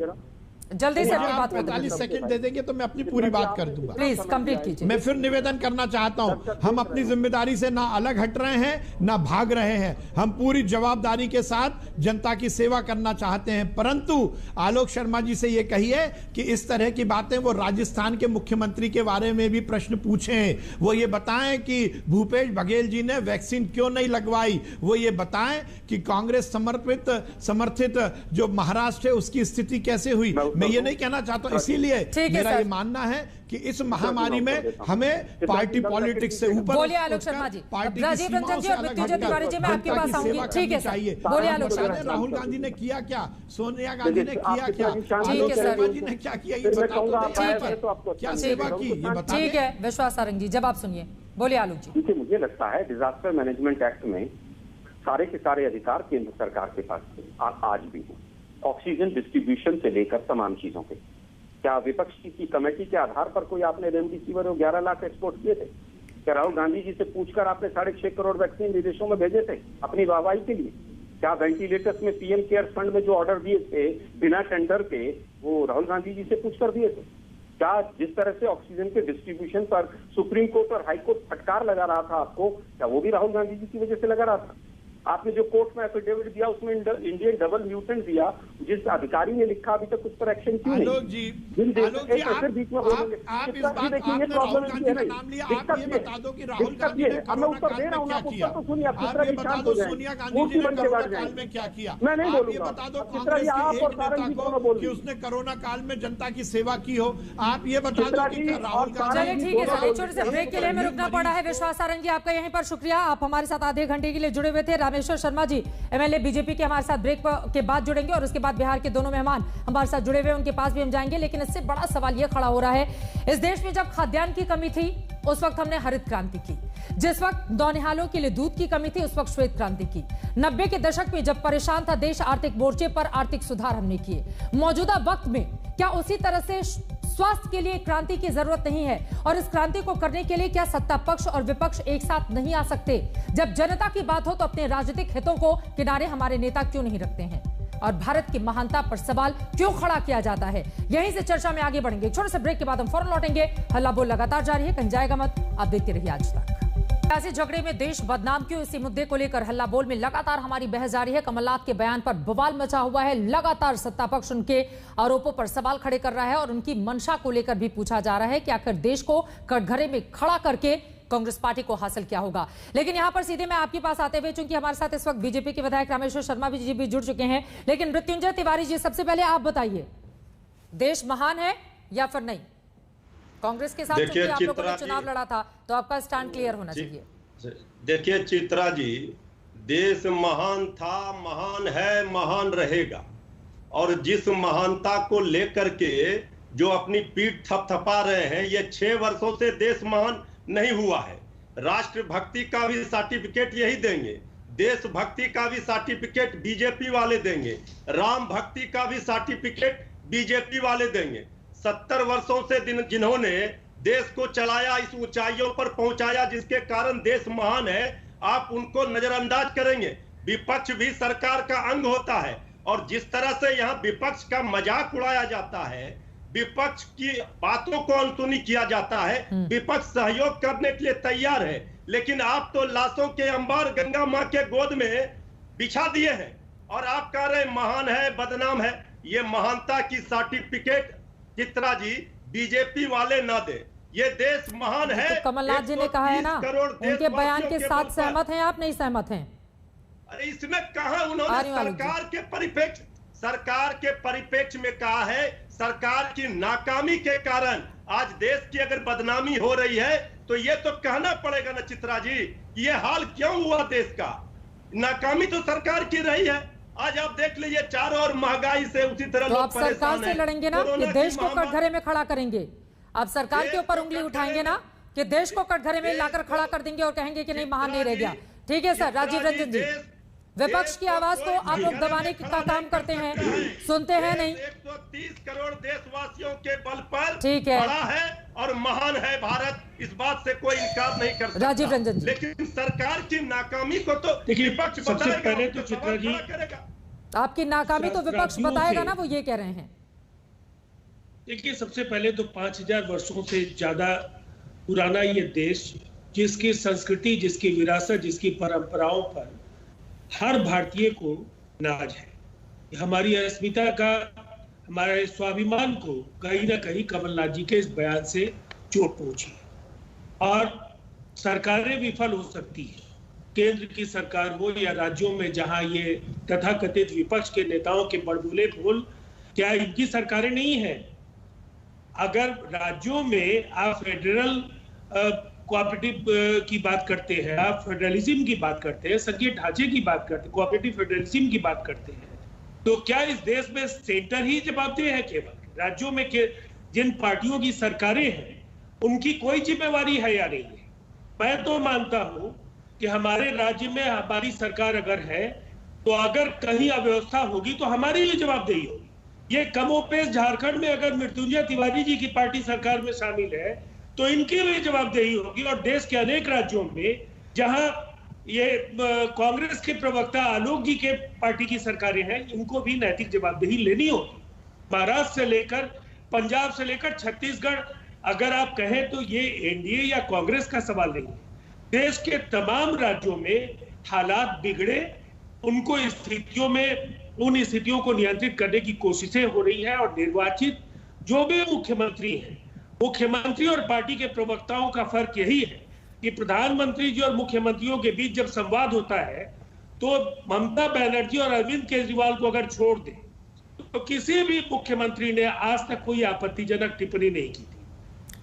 जल्दी से अपनी बात 45 सेकंड दे देंगे तो मैं अपनी पूरी बात कर दूंगा। प्लीज कंप्लीट कीजिए। मैं फिर निवेदन करना चाहता हूं, हम अपनी जिम्मेदारी से ना अलग हट रहे हैं ना भाग रहे हैं। हम पूरी जवाबदारी के साथ जनता की सेवा करना चाहते हैं, परंतु आलोक शर्मा जी से यह कहिए कि इस तरह की बातें वो राजस्थान के मुख्यमंत्री के बारे में भी प्रश्न पूछें। वो ये बताएं कि भूपेश बघेल जी ने वैक्सीन क्यों नहीं लगवाई। वो ये बताएं कि कांग्रेस समर्थित जो महाराष्ट्र है उसकी स्थिति कैसे हुई। मैं ये नहीं कहना चाहता, इसीलिए मेरा ये मानना है कि इस महामारी में हमें पार्टी पॉलिटिक्स से ऊपर बोलिए आलोक शर्मा जी। राजीव रंजन जी और मृत्युंजय तिवारी जी मैं आपके पास आऊंगी। ठीक है सर, बोलिए आलोक शर्मा। राहुल गांधी ने किया क्या, सोनिया गांधी ने किया क्या, आलोक शर्मा जी ने क्या किया, ये बताओ, क्या सेवा की ये बता। ठीक है विश्वास सारंग जी, जब आप सुनिए, बोलिए आलोक जी। देखिए मुझे लगता है डिजास्टर मैनेजमेंट एक्ट में सारे के सारे अधिकार केंद्र सरकार के पास आज भी है, ऑक्सीजन डिस्ट्रीब्यूशन से लेकर तमाम चीजों के। क्या विपक्ष की कमेटी के आधार पर कोई आपने रेमडेसिविर और 11 लाख एक्सपोर्ट किए थे? क्या राहुल गांधी जी से पूछकर आपने 6.5 करोड़ वैक्सीन विदेशों में भेजे थे अपनी वाहवाही के लिए? क्या वेंटिलेटर्स में पीएम केयर फंड में जो ऑर्डर दिए थे बिना टेंडर के, वो राहुल गांधी जी से पूछकर दिए थे? क्या जिस तरह से ऑक्सीजन के डिस्ट्रीब्यूशन पर सुप्रीम कोर्ट और हाई कोर्ट फटकार लगा रहा था आपको, क्या वो भी राहुल गांधी जी की वजह से लगा रहा था? आपने जो कोर्ट में एफिडेविट दिया उसमें इंडियन डबल म्यूटेंट दिया, जिस अधिकारी ने लिखा अभी तक उस पर एक्शन क्यों नहीं? आलोक जी, आप इस बात को आपने राहुल गांधी का नाम लिया, आप ये बता दो कि राहुल गांधी ने कोरोना काल में क्या किया? आप ये बता दो सोनिया गांधी जी ने कोरोना काल में क्या किया? आप ये बता दो कांग्रेस के एक नेता को कि उसने कोरोना काल में जनता की सेवा की हो। आप ये बता दो कि राहुल गांधी। चलिए ठीक है सर, एक छोटे से ब्रेक के लिए हमें रुकना पड़ा है। विश्वास सारंग जी आपका यहीं पर शुक्रिया, आप हमारे साथ आधे घंटे के लिए जुड़े हुए थे। रामेश्वर शर्मा जी एमएलए बीजेपी के हमारे साथ ब्रेक के बाद जुड़ेंगे और उसके बाद बिहार के दोनों मेहमान हमारे साथ जुड़े हुए, उनके पास भी हम जाएंगे। लेकिन इससे बड़ा सवाल यह खड़ा हो रहा है, इस देश में जब खाद्यान्न की कमी थी उस वक्त हमने हरित क्रांति की, जिस वक्त नौनिहालों के लिए दूध की कमी थी उस वक्त श्वेत क्रांति की। 90 के दशक में जब परेशान था देश आर्थिक मोर्चे पर आर्थिक सुधार हमने किए। मौजूदा वक्त में क्या उसी तरह से स्वास्थ्य के लिए क्रांति की जरूरत नहीं है? और इस क्रांति को करने के लिए क्या सत्ता पक्ष और विपक्ष एक साथ नहीं आ सकते? जब जनता की बात हो तो अपने राजनीतिक हितों को किनारे हमारे नेता क्यों नहीं रखते हैं? और भारत की महानता पर सवाल क्यों खड़ा किया जाता है? यहीं से चर्चा में आगे बढ़ेंगे। छोटे से ब्रेक के बाद हम फौरन लौटेंगे। हल्ला बोल लगातार जारी है, कहीं जाएगा मत, आप देखते रहिए आज तक। सियासी झगड़े में देश बदनाम क्यों, इसी मुद्दे को लेकर हल्ला बोल में लगातार हमारी बहस जारी है। कमलनाथ के बयान पर बवाल मचा हुआ है, लगातार सत्ता पक्ष उनके आरोपों पर सवाल खड़े कर रहा है और उनकी मंशा को लेकर भी पूछा जा रहा है कि आखिर देश को कटघरे में खड़ा करके कांग्रेस पार्टी को हासिल क्या होगा। लेकिन यहां पर सीधे मैं आपके पास आते हुए, चूंकि हमारे साथ इस वक्त बीजेपी के विधायक रामेश्वर शर्मा जी भी जुड़ चुके हैं, लेकिन मृत्युंजय तिवारी जी सबसे पहले आप बताइए, देश महान है या फिर नहीं? कांग्रेस के साथ चूंकि आप लोगों ने चुनाव लड़ा था तो आपका स्टैंड क्लियर होना चाहिए। देखिए चित्रा जी, देश महान था, महान है, महान रहेगा, और जिस महानता को लेकर के जो अपनी पीठ थपथपा रहे हैं, ये 6 वर्षों से देश महान नहीं हुआ है। राष्ट्रभक्ति का भी सर्टिफिकेट यही देंगे, देशभक्ति का भी सर्टिफिकेट बीजेपी वाले देंगे, राम भक्ति का भी सर्टिफिकेट बीजेपी वाले देंगे। 70 वर्षों से जिन्होंने देश को चलाया, इस ऊंचाइयों पर पहुंचाया, जिसके कारण देश महान है, आप उनको नजरअंदाज करेंगे। विपक्ष भी सरकार का अंग होता है, और जिस तरह से यहाँ विपक्ष का मजाक उड़ाया जाता है, विपक्ष की बातों को अनसुनी किया जाता है, विपक्ष सहयोग करने के लिए तैयार है, लेकिन आप तो लाशों के अंबार गंगा मां के गोद में बिछा दिए हैं और आप कह रहे हैं महान है, बदनाम है। ये महानता की सर्टिफिकेट चित्रा जी बीजेपी वाले ना दे, ये देश महान है। तो कमलनाथ जी ने कहा है ना, उनके बयान के साथ सहमत हैं आप, नहीं सहमत हैं? अरे इसमें कहा उन्होंने सरकार के परिप्रेक्ष्य में कहा है, सरकार की नाकामी के कारण आज देश की अगर बदनामी हो रही है तो ये तो कहना पड़ेगा ना चित्रा जी, ये हाल क्यों हुआ देश का। नाकामी तो सरकार की रही है। आज आप देख लीजिए, चारों ओर महंगाई से उसी तरह तो आप सरकार से लड़ेंगे ना कि देश को कटघरे में खड़ा करेंगे? आप सरकार के ऊपर उंगली उठाएंगे ना कि देश को कटघरे में लाकर खड़ा कर देंगे और कहेंगे कि नहीं महान नहीं रह गया? ठीक है सर। राजीव रंजन जी, विपक्ष की आवाज को आप लोग दबाने का काम करते हैं, सुनते हैं नहीं। 130 करोड़ देशवासियों के बल पर ठीक है, बड़ा है और महान है भारत, इस बात से कोई इनकार नहीं कर सकता। राजीव रंजन जी, लेकिन सरकार की नाकामी को तो विपक्ष सबसे पहले तो चित्रा जी, आपकी नाकामी तो विपक्ष बताएगा ना, वो ये कह रहे हैं। देखिए, सबसे पहले तो 5000 वर्षों से ज्यादा पुराना ये देश, जिसकी संस्कृति, जिसकी विरासत, जिसकी परंपराओं पर हर भारतीय को नाज है। हमारी अस्मिता का, हमारे स्वाभिमान को कहीं ना कहीं कमलनाथ जी के इस बयान से चोट पहुंची और सरकारें विफल हो सकती है, केंद्र की सरकार हो या राज्यों में जहां ये तथाकथित विपक्ष के नेताओं के बड़बोले बोल, क्या इनकी सरकारें नहीं है? अगर राज्यों में आप फेडरल कोऑपरेटिव की बात करते हैं, आप फेडरलिज्म की बात करते हैं, संघीय ढांचे की बात करते हैं, कोऑपरेटिव फेडरलिज्म की बात करते हैं, तो क्या इस देश में सेंटर ही जवाबदेह है? केवल राज्यों में जिन पार्टियों की सरकारें हैं उनकी कोई जिम्मेवारी है या नहीं है? मैं तो मानता हूं कि हमारे राज्य में हमारी सरकार अगर है तो अगर कहीं अव्यवस्था होगी तो हमारी ही जवाबदेही होगी। ये कमोपेश झारखंड में अगर मृत्युंजय तिवारी जी की पार्टी सरकार में शामिल है तो इनकी भी जवाबदेही होगी, और देश के अनेक राज्यों में जहां ये कांग्रेस के प्रवक्ता आलोक जी के पार्टी की सरकारें हैं, इनको भी नैतिक जवाबदेही लेनी होगी। महाराष्ट्र से लेकर पंजाब से लेकर छत्तीसगढ़, अगर आप कहें तो ये एनडीए या कांग्रेस का सवाल नहीं है। देश के तमाम राज्यों में हालात बिगड़े, उनको स्थितियों में, उन स्थितियों को नियंत्रित करने की कोशिशें हो रही है, और निर्वाचित जो भी मुख्यमंत्री हैं, मुख्यमंत्री और पार्टी के प्रवक्ताओं का फर्क यही है कि प्रधानमंत्री जी और मुख्यमंत्रियों के बीच जब संवाद होता है तो ममता बनर्जी और अरविंद केजरीवाल को अगर छोड़ दे तो किसी भी मुख्यमंत्री ने आज तक कोई आपत्तिजनक टिप्पणी नहीं की थी।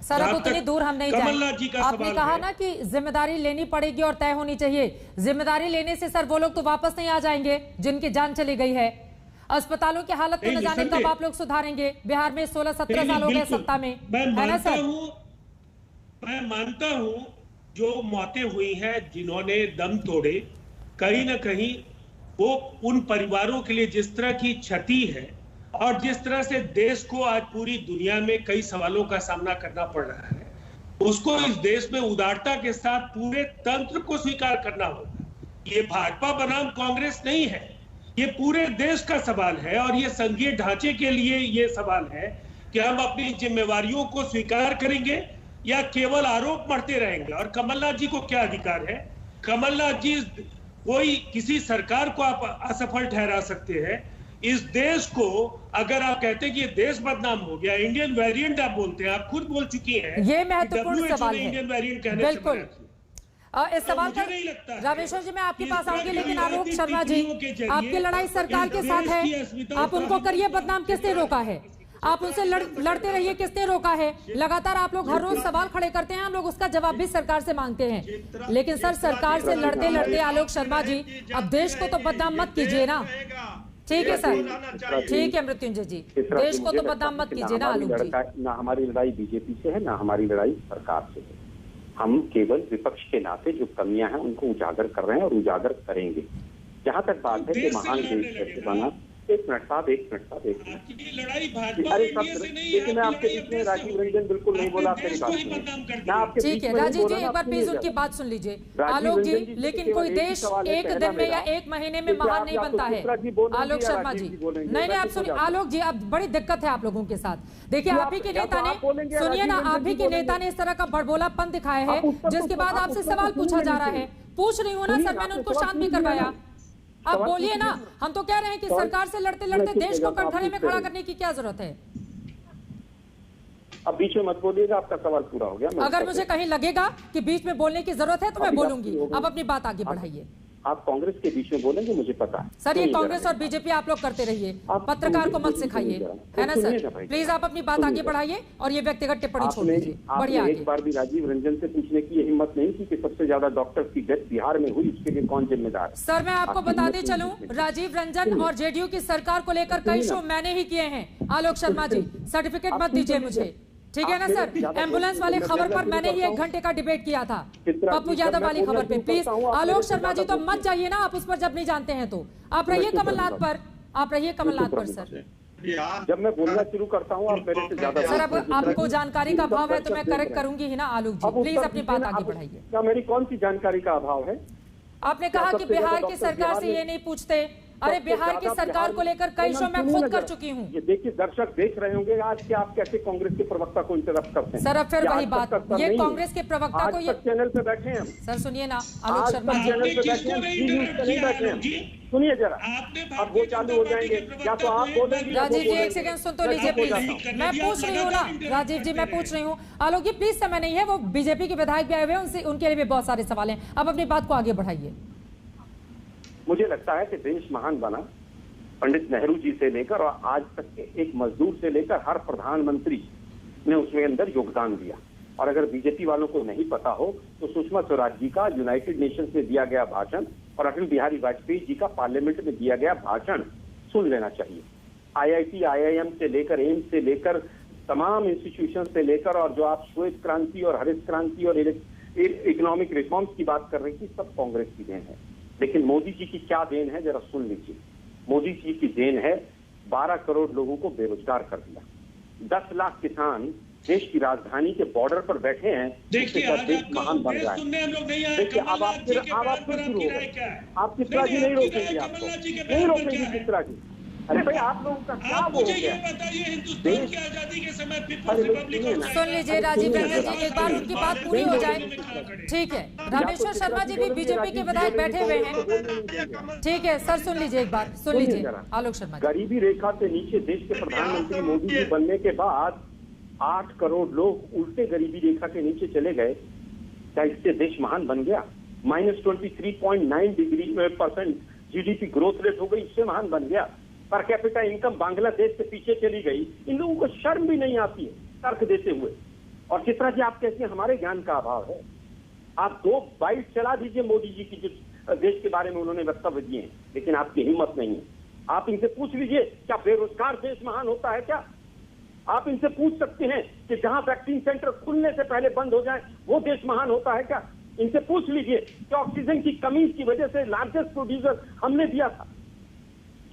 सर, अब उतनी दूर हम नहीं कमलनाथ जी का जाएंगे। आपने कहा ना कि जिम्मेदारी लेनी पड़ेगी और तय होनी चाहिए। जिम्मेदारी लेने से सर वो लोग तो वापस नहीं आ जाएंगे जिनकी जान चली गई है। अस्पतालों की हालत को न जाने कब आप लोग सुधारेंगे। बिहार में 16-17 साल हो गए सत्ता में, है ना सर? मैं मानता हूं जो मौतें हुई हैं, जिन्होंने दम तोड़े, कहीं ना कहीं वो उन परिवारों के लिए जिस तरह की क्षति है और जिस तरह से देश को आज पूरी दुनिया में कई सवालों का सामना करना पड़ रहा है, उसको इस देश में उदारता के साथ पूरे तंत्र को स्वीकार करना होगा। ये भाजपा बनाम कांग्रेस नहीं है, ये पूरे देश का सवाल है, और ये संघीय ढांचे के लिए ये सवाल है कि हम अपनी जिम्मेवारियों को स्वीकार करेंगे या केवल आरोप मढ़ते रहेंगे। और कमलनाथ जी को क्या अधिकार है? कमलनाथ जी कोई किसी सरकार को आप असफल ठहरा सकते हैं। इस देश को अगर आप कहते हैं कि ये देश बदनाम हो गया, इंडियन वेरिएंट आप बोलते हैं, आप खुद बोल चुकी हैं, ये महत्वपूर्ण सवाल है। इंडियन वेरिएंट कहने बिल्कुल इस सवाल का रामेश्वर जी मैं आपके पास आऊंगी, लेकिन आलोक शर्मा जी, आपकी लड़ाई सरकार के साथ है, आप उनको करिए बदनाम। किसने रोका है? आप उनसे लड़ते रहिए, किसने रोका है? लगातार आप लोग हर रोज सवाल खड़े करते हैं, हम लोग उसका जवाब भी सरकार से मांगते हैं। लेकिन सर, सरकार से लड़ते लड़ते आलोक शर्मा जी अब देश को तो बदनाम मत कीजिए ना। ठीक है सर, ठीक है मृत्युंजय जी, देश को तो बदनाम मत कीजिए ना आलोक जी। ना हमारी लड़ाई बीजेपी से है, ना हमारी लड़ाई सरकार से है। हम केवल विपक्ष के नाते जो कमियां हैं उनको उजागर कर रहे हैं और उजागर करेंगे। जहां तक बात है कि महान देश कैसे बना, एक मिनट साहब, अरे लेकिन मैं आपके बीच में राजीव रंजन बिल्कुल नहीं बोला, मेरी बात ठीक है। राजीव जी एक बार प्लीज उनकी बात सुन लीजिए। आलोक जी, लेकिन कोई देश एक दिन में या एक महीने में महान नहीं बनता है। आलोक शर्मा जी, नहीं आप सुनिए। आलोक जी, अब बड़ी दिक्कत है आप लोगों के साथ। देखिए, आप ही के नेता ने, सुनिए ना, आप ही के नेता ने इस तरह का बड़बोलापन दिखाया है, जिसके बाद आपसे सवाल पूछा जा रहा है। पूछ रही हूँ ना सर, मैंने उनको शांत भी करवाया। आप बोलिए ना, हम तो कह रहे हैं कि सरकार से लड़ते लड़ते देश को कटघरे में खड़ा करने की क्या जरूरत है? अब बीच में मत बोलिएगा, आपका सवाल पूरा हो गया। अगर मुझे कहीं लगेगा कि बीच में बोलने की जरूरत है तो मैं बोलूंगी। अब अपनी बात आगे बढ़ाइए। आप कांग्रेस के बीच में बोलेंगे, मुझे पता है सर। ये कांग्रेस और बीजेपी आप लोग करते रहिए, पत्रकार को मत सिखाइए, है ना सर? प्लीज आप अपनी बात आगे बढ़ाइए और ये व्यक्तिगत टिप्पणी छोड़ दीजिए। बढ़िया। एक बार भी राजीव रंजन से पूछने की हिम्मत नहीं की कि सबसे ज्यादा डॉक्टर की डेथ बिहार में हुई, इसके लिए कौन जिम्मेदार है? सर, मैं आपको बताते चलूं, राजीव रंजन और जेडीयू की सरकार को लेकर कई शो मैंने ही किए हैं। आलोक शर्मा जी, सर्टिफिकेट मत दीजिए मुझे, ठीक है ना सर? एम्बुलेंस वाले खबर पर मैंने ही 1 घंटे का डिबेट किया था, पप्पू यादव वाली खबर पे। प्लीज आलोक शर्मा जी तो मत जाइए ना, आप उस पर जब नहीं जानते हैं तो। आप रहिए कमलनाथ पर, आप रहिए कमलनाथ पर सर। जब मैं बोलना शुरू करता हूँ आप मेरे से ज्यादा। सर, अब आपको जानकारी का अभाव है तो मैं करेक्ट करूंगी ही ना आलोक जी। प्लीज अपनी बात आगे बढ़ाइए। क्या मेरी कौन सी जानकारी का अभाव है? आपने कहा कि बिहार की सरकार से ये नहीं पूछते अरे बिहार की सरकार को लेकर कई शो मैं खुद कर चुकी हूँ। ये देखिए, दर्शक देख रहे होंगे आज कि आप कैसे कांग्रेस के प्रवक्ता को इंटरप्ट करते हैं। सर अब फिर वही बात, ये कांग्रेस के प्रवक्ता को, ये चैनल पे बैठे हैं। सर सुनिए ना, आलोक शर्मा चैनल पे बैठे हैं, सुनिए जरा, अब वो चालू हो जाएंगे या तो आप बोलेंगे। राजीव जी एक सेकंड सुन तो लीजिए प्लीज, मैं पूछ रही हूँ ना राजीव जी, मैं पूछ रही हूँ। आलोक जी प्लीज, समय नहीं है, वो बीजेपी के विधायक भी आए हुए हैं, उनसे उनके लिए भी बहुत सारे सवाल हैं। अब अपनी बात को आगे बढ़ाइए। मुझे लगता है कि देश महान बना पंडित नेहरू जी से लेकर और आज तक के एक मजदूर से लेकर हर प्रधानमंत्री ने उसमें अंदर योगदान दिया। और अगर बीजेपी वालों को नहीं पता हो तो सुषमा स्वराज जी का यूनाइटेड नेशंस में दिया गया भाषण और अटल बिहारी वाजपेयी जी का पार्लियामेंट में दिया गया भाषण सुन लेना चाहिए। IIT, IIM से लेकर एम्स से लेकर तमाम इंस्टीट्यूशन से लेकर, और जो आप श्वेत क्रांति और हरित क्रांति और इकोनॉमिक रिफॉर्म्स की बात कर रही थी, सब कांग्रेस की देन है। लेकिन मोदी जी की क्या देन है जरा सुन लीजिए। मोदी जी की देन है 12 करोड़ लोगों को बेरोजगार कर दिया, 10 लाख किसान देश की राजधानी के बॉर्डर पर बैठे हैं। देखिए देश महान बन रहा है। देखिए अब आप फिर शुरू हो गए। आप चित्रा जी नहीं रोकेंगे, आपको नहीं रोकेंगे चित्रा जी। अरे भाई आप लोगों का क्या वो हो गया? हिंदुस्तान की आजादी के समय सुन लीजिए राजीव रंजन जी, एक बार उनकी बात पूरी हो जाए। ठीक है, रामेश्वर शर्मा जी भी बीजेपी के विधायक बैठे हुए हैं। ठीक है सर, सुन लीजिए एक बार, सुन लीजिए आलोक शर्मा। गरीबी रेखा से नीचे देश के प्रधानमंत्री मोदी जी बनने के बाद 8 करोड़ लोग उल्टे गरीबी रेखा के नीचे चले गए। क्या इससे देश महान बन गया? -23.9% GDP ग्रोथ रेट हो गई, इससे महान बन गया। पर कैपिटा इनकम बांग्लादेश से पीछे चली गई। इन लोगों को शर्म भी नहीं आती है तर्क देते हुए। और चित्रा जी आप कहते हैं हमारे ज्ञान का अभाव है। आप 2 बाइट चला दीजिए मोदी जी की जो देश के बारे में उन्होंने वक्तव्य दिए हैं, लेकिन आपकी हिम्मत नहीं है। आप इनसे पूछ लीजिए क्या बेरोजगार देश महान होता है क्या? आप इनसे पूछ सकते हैं कि जहां वैक्सीन सेंटर खुलने से पहले बंद हो जाए वो देश महान होता है क्या? इनसे पूछ लीजिए कि ऑक्सीजन की कमी की वजह से लार्जेस्ट प्रोड्यूसर हमने दिया था।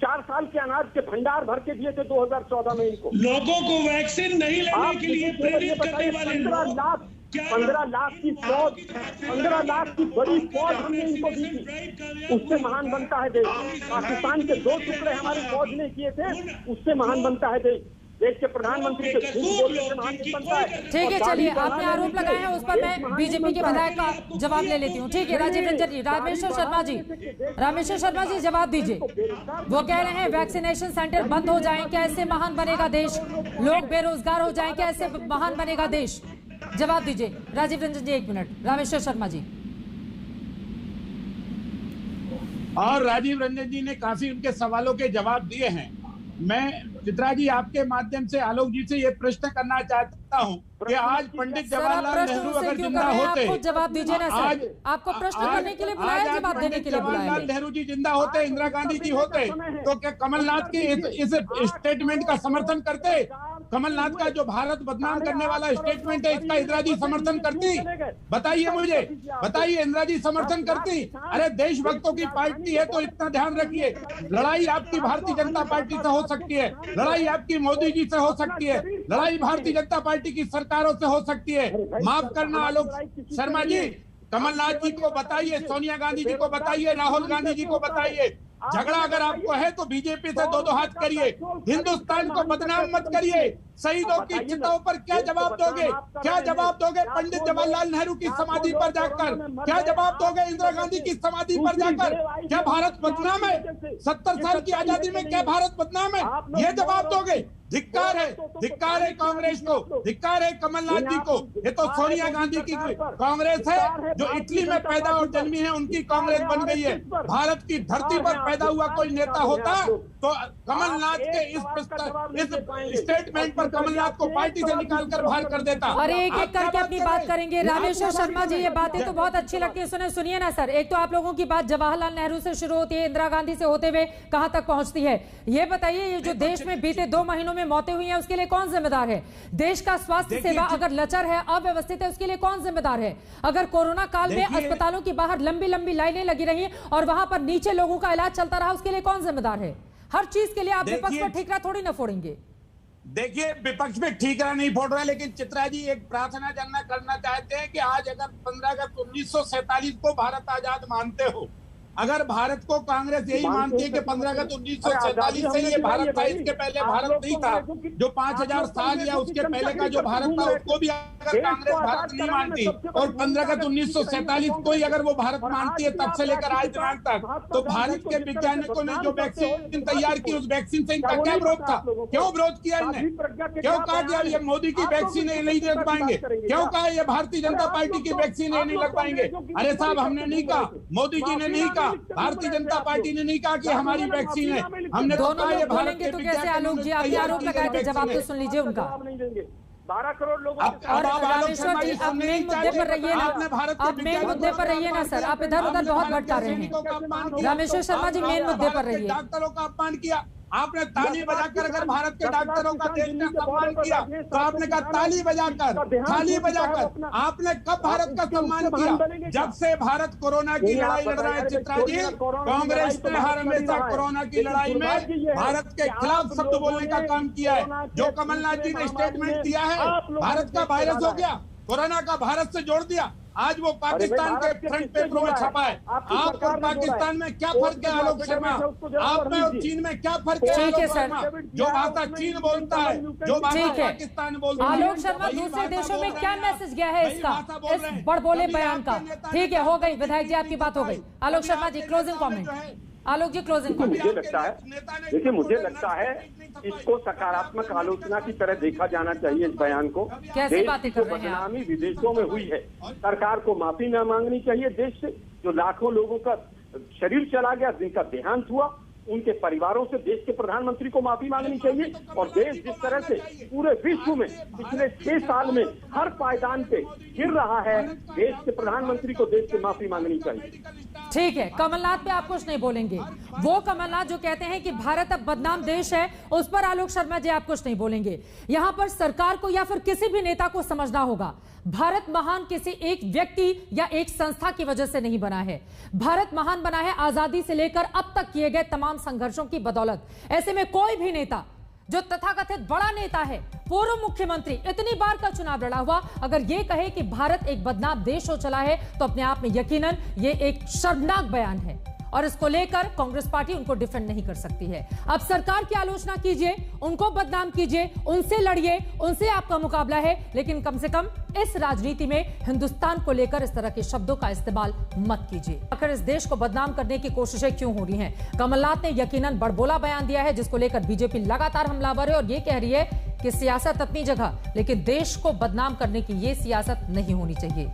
4 साल के अनाज के भंडार भर के दिए थे 2014 में इनको। लोगों को वैक्सीन नहीं लेने के लिए प्रेरित करने वाले 15 लाख की फौज, 15 लाख की बड़ी फौज हमने इनको दी थी। उससे महान बनता है देश। पाकिस्तान के 2 टुकड़े हमारी फौज ने किए थे, उससे महान बनता है देश। देश के प्रधानमंत्री के झूठ बोलने से महान बनता है। ठीक है, चलिए आपने आरोप लगाए हैं उस पर मैं बीजेपी के विधायक का जवाब ले लेती हूँ। ठीक है राजीव रंजन जी, रामेश्वर शर्मा जी जवाब दीजिए। वो कह रहे हैं वैक्सीनेशन सेंटर बंद हो जाएं, कैसे महान बनेगा देश? लोग बेरोजगार हो जाएं, कैसे महान बनेगा देश? जवाब दीजिए राजीव रंजन जी, 1 मिनट। रामेश्वर शर्मा जी। और राजीव रंजन जी ने काफी उनके सवालों के जवाब दिए हैं। मैं चित्रा जी आपके माध्यम से आलोक जी से ये प्रश्न करना चाहता हूँ कि आज पंडित जवाहरलाल नेहरू अगर जिंदा होते, जवाब दीजिए ना सर, आपको प्रश्न करने के लिए बुलाया, जवाब देने के लिए बुलाया। जवाहरलाल नेहरू जी जिंदा होते, इंदिरा गांधी जी होते, तो क्या कमलनाथ के इस स्टेटमेंट का समर्थन करते? कमलनाथ का जो भारत बदनाम करने वाला स्टेटमेंट है, इसका इंदिरा जी समर्थन करती? बताइए मुझे, बताइए इंदिरा जी समर्थन करती? अरे देशभक्तों की पार्टी है तो इतना ध्यान रखिए, लड़ाई आपकी भारतीय जनता पार्टी से हो सकती है, लड़ाई आपकी मोदी जी से हो सकती है, लड़ाई भारतीय जनता पार्टी की सरकारों से हो सकती है। माफ करना आलोक शर्मा जी, कमलनाथ जी को बताइए, सोनिया गांधी जी को बताइए, राहुल गांधी जी को बताइए, झगड़ा अगर आपको है तो बीजेपी से 2-2 हाथ करिए, हिंदुस्तान को बदनाम मत करिए। शहीदों की चिताओं पर क्या जवाब दोगे? क्या जवाब दोगे पंडित जवाहरलाल नेहरू की समाधि पर जाकर? क्या जवाब दोगे इंदिरा गांधी की समाधि पर जाकर? क्या भारत बदनाम है? 70 साल की आजादी में क्या भारत बदनाम है? ये जवाब दोगे? धिक्कार है कांग्रेस को, धिक्कार है कमलनाथ जी को। ये तो सोनिया गांधी की कांग्रेस है जो इटली में पैदा और जन्मी है, उनकी कांग्रेस बन गई है। भारत की धरती पर पैदा हुआ कोई नेता होता तो कमलनाथ के इस स्टेटमेंट पर कमलनाथ को पार्टी से निकालकर बाहर कर देता। अरे एक एक करके अपनी बात करेंगे। रामेश्वर शर्मा जी, ये बातें तो बहुत अच्छी लगती है, सुनिए ना सर। एक तो आप लोगों की बात जवाहरलाल नेहरू से शुरू होती है, इंदिरा गांधी से होते हुए कहां तक पहुंचती है? ये बताइए, ये जो देश में बीते 2 महीनों में मौतें हुई हैं, उसके लिए कौन जिम्मेदार है? देश का स्वास्थ्य सेवा अगर लचर है, अव्यवस्थित है, उसके लिए कौन जिम्मेदार है? अगर कोरोना काल में अस्पतालों की बाहर लंबी लंबी लाइनें लगी रही और वहां पर नीचे लोगों का इलाज चलता रहा, उसके लिए कौन जिम्मेदार है? हर चीज के लिए आप विपक्ष पर ठीकरा थोड़ी ना फोड़ेंगे। देखिए विपक्ष में ठीकरा नहीं फोड़ रहा है, लेकिन चित्रा जी एक प्रार्थना करना चाहते हैं कि आज अगर 15 अगस्त 1947 को भारत आजाद मानते हो अगर भारत को कांग्रेस यही मानती है कि 15 अगस्त 1947 से ये भारत था, इसके पहले भारत नहीं था, जो 5000 साल या उसके पहले का जो भारत था उसको भी अगर कांग्रेस भारत नहीं मानती और 15 अगस्त 1947 को ही अगर वो भारत मानती है तब से लेकर आज दिनांक तक, तो भारत के वैज्ञानिकों ने जो वैक्सीन तैयार की उस वैक्सीन से इनका क्या विरोध था? क्यों विरोध किया इनने? क्यों कहा कि ये मोदी की वैक्सीन नहीं लग पाएंगे? क्यों कहा ये भारतीय जनता पार्टी की वैक्सीन नहीं लग पाएंगे? अरे साहब, हमने नहीं कहा, मोदी जी ने नहीं कहा, भारतीय जनता पार्टी ने नहीं कहा कि हमारी वैक्सीन है। हमने दोनों लोग बोलेंगे तो कैसे? आलोक जी, आपने आरोप लगाए थे, जवाब तो सुन लीजिए उनका। 12 करोड़ लोग। और रामेश्वर जी, आप मेन मुद्दे पर रहिए ना, आप मेन मुद्दे पर रहिए ना सर, आप इधर उधर बहुत भटका रहे हैं। रामेश्वर शर्मा जी, मेन मुद्दे पर रहिए। डॉक्टरों का अपमान किया आपने, ताली बजाकर अगर भारत के डॉक्टरों का देश ने सम्मान किया तो आपने कहा ताली बजाकर, थाली बजाकर। आपने कब भारत का सम्मान किया? जब से भारत कोरोना की लड़ाई लड़ रहा है चित्रा जी, कांग्रेस ने हर हमेशा कोरोना की लड़ाई में भारत के खिलाफ शब्द बोलने का काम किया है। जो कमलनाथ जी ने स्टेटमेंट दिया है, भारत का वायरस हो गया, कोरोना का भारत से जोड़ दिया, आज वो पाकिस्तान के फ्रंट पेपरों में छपा है। आप और पाकिस्तान में क्या फर्क है आलोक शर्मा? आप में और चीन में क्या फर्क है आलोक शर्मा? जो भाषा चीन बोलता है, जो भाषा पाकिस्तान बोलता है। आलोक शर्मा, दूसरे देशों में क्या मैसेज गया है इसका, इस बड़बोले बयान का? ठीक है, हो गई विधायक जी, आपकी बात हो गई। Alok Sharma ji, closing comment. आलोक जी, क्लोजिंग कमेंट। मुझे लगता है, देखिए मुझे लगता है इसको सकारात्मक आलोचना की तरह देखा जाना चाहिए। इस बयान को कैसी बातें कर रहे हैं आप? बदनामी विदेशों में हुई है, सरकार को माफी न मांगनी चाहिए देश से। जो लाखों लोगों का शरीर चला गया, जिनका देहांत हुआ, उनके परिवारों से देश के प्रधानमंत्री को माफी मांगनी चाहिए। और देश जिस तरह से पूरे विश्व में पिछले 6 साल में हर पायदान पे गिर रहा है, देश के प्रधानमंत्री को देश से माफी मांगनी चाहिए। ठीक है, कमलनाथ पे आप कुछ नहीं बोलेंगे। वो कमलनाथ जो कहते हैं कि भारत अब बदनाम देश है, उस पर आलोक शर्मा जी आप कुछ नहीं बोलेंगे। यहां पर सरकार को या फिर किसी भी नेता को समझना होगा, भारत महान किसी एक व्यक्ति या एक संस्था की वजह से नहीं बना है। भारत महान बना है आजादी से लेकर अब तक किए गए तमाम संघर्षों की बदौलत। ऐसे में कोई भी नेता जो तथाकथित बड़ा नेता है, पूर्व मुख्यमंत्री, इतनी बार का चुनाव लड़ा हुआ, अगर ये कहे कि भारत एक बदनाम देश हो चला है, तो अपने आप में यकीनन ये एक शर्मनाक बयान है और इसको लेकर कांग्रेस पार्टी उनको डिफेंड नहीं कर सकती है। अब सरकार की आलोचना कीजिए, उनको बदनाम कीजिए, उनसे लड़िए, उनसे आपका मुकाबला है, लेकिन कम से कम इस राजनीति में हिंदुस्तान को लेकर इस तरह के शब्दों का इस्तेमाल मत कीजिए। आखिर इस देश को बदनाम करने की कोशिशें क्यों हो रही हैं? कमलनाथ ने यकीनन बड़बोला बयान दिया है, जिसको लेकर बीजेपी लगातार हमलावर है और ये कह रही है कि सियासत अपनी जगह, लेकिन देश को बदनाम करने की ये सियासत नहीं होनी चाहिए।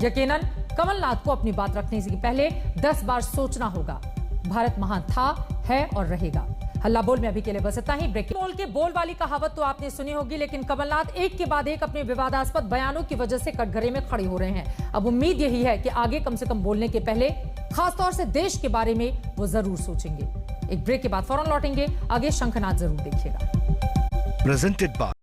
यकीनन कमलनाथ को अपनी बात रखने से पहले 10 बार सोचना होगा। भारत महान था, है और रहेगा। हल्ला बोल में अभी के लिए बस इतना ही। ब्रेक बोल के बोल वाली कहावत तो आपने सुनी होगी, लेकिन कमलनाथ एक के बाद एक अपने विवादास्पद बयानों की वजह से कटघरे में खड़े हो रहे हैं। अब उम्मीद यही है कि आगे कम से कम बोलने के पहले खासतौर से देश के बारे में वो जरूर सोचेंगे। एक ब्रेक के बाद फौरन लौटेंगे। आगे शंखनाद जरूर देखिएगा। Presented by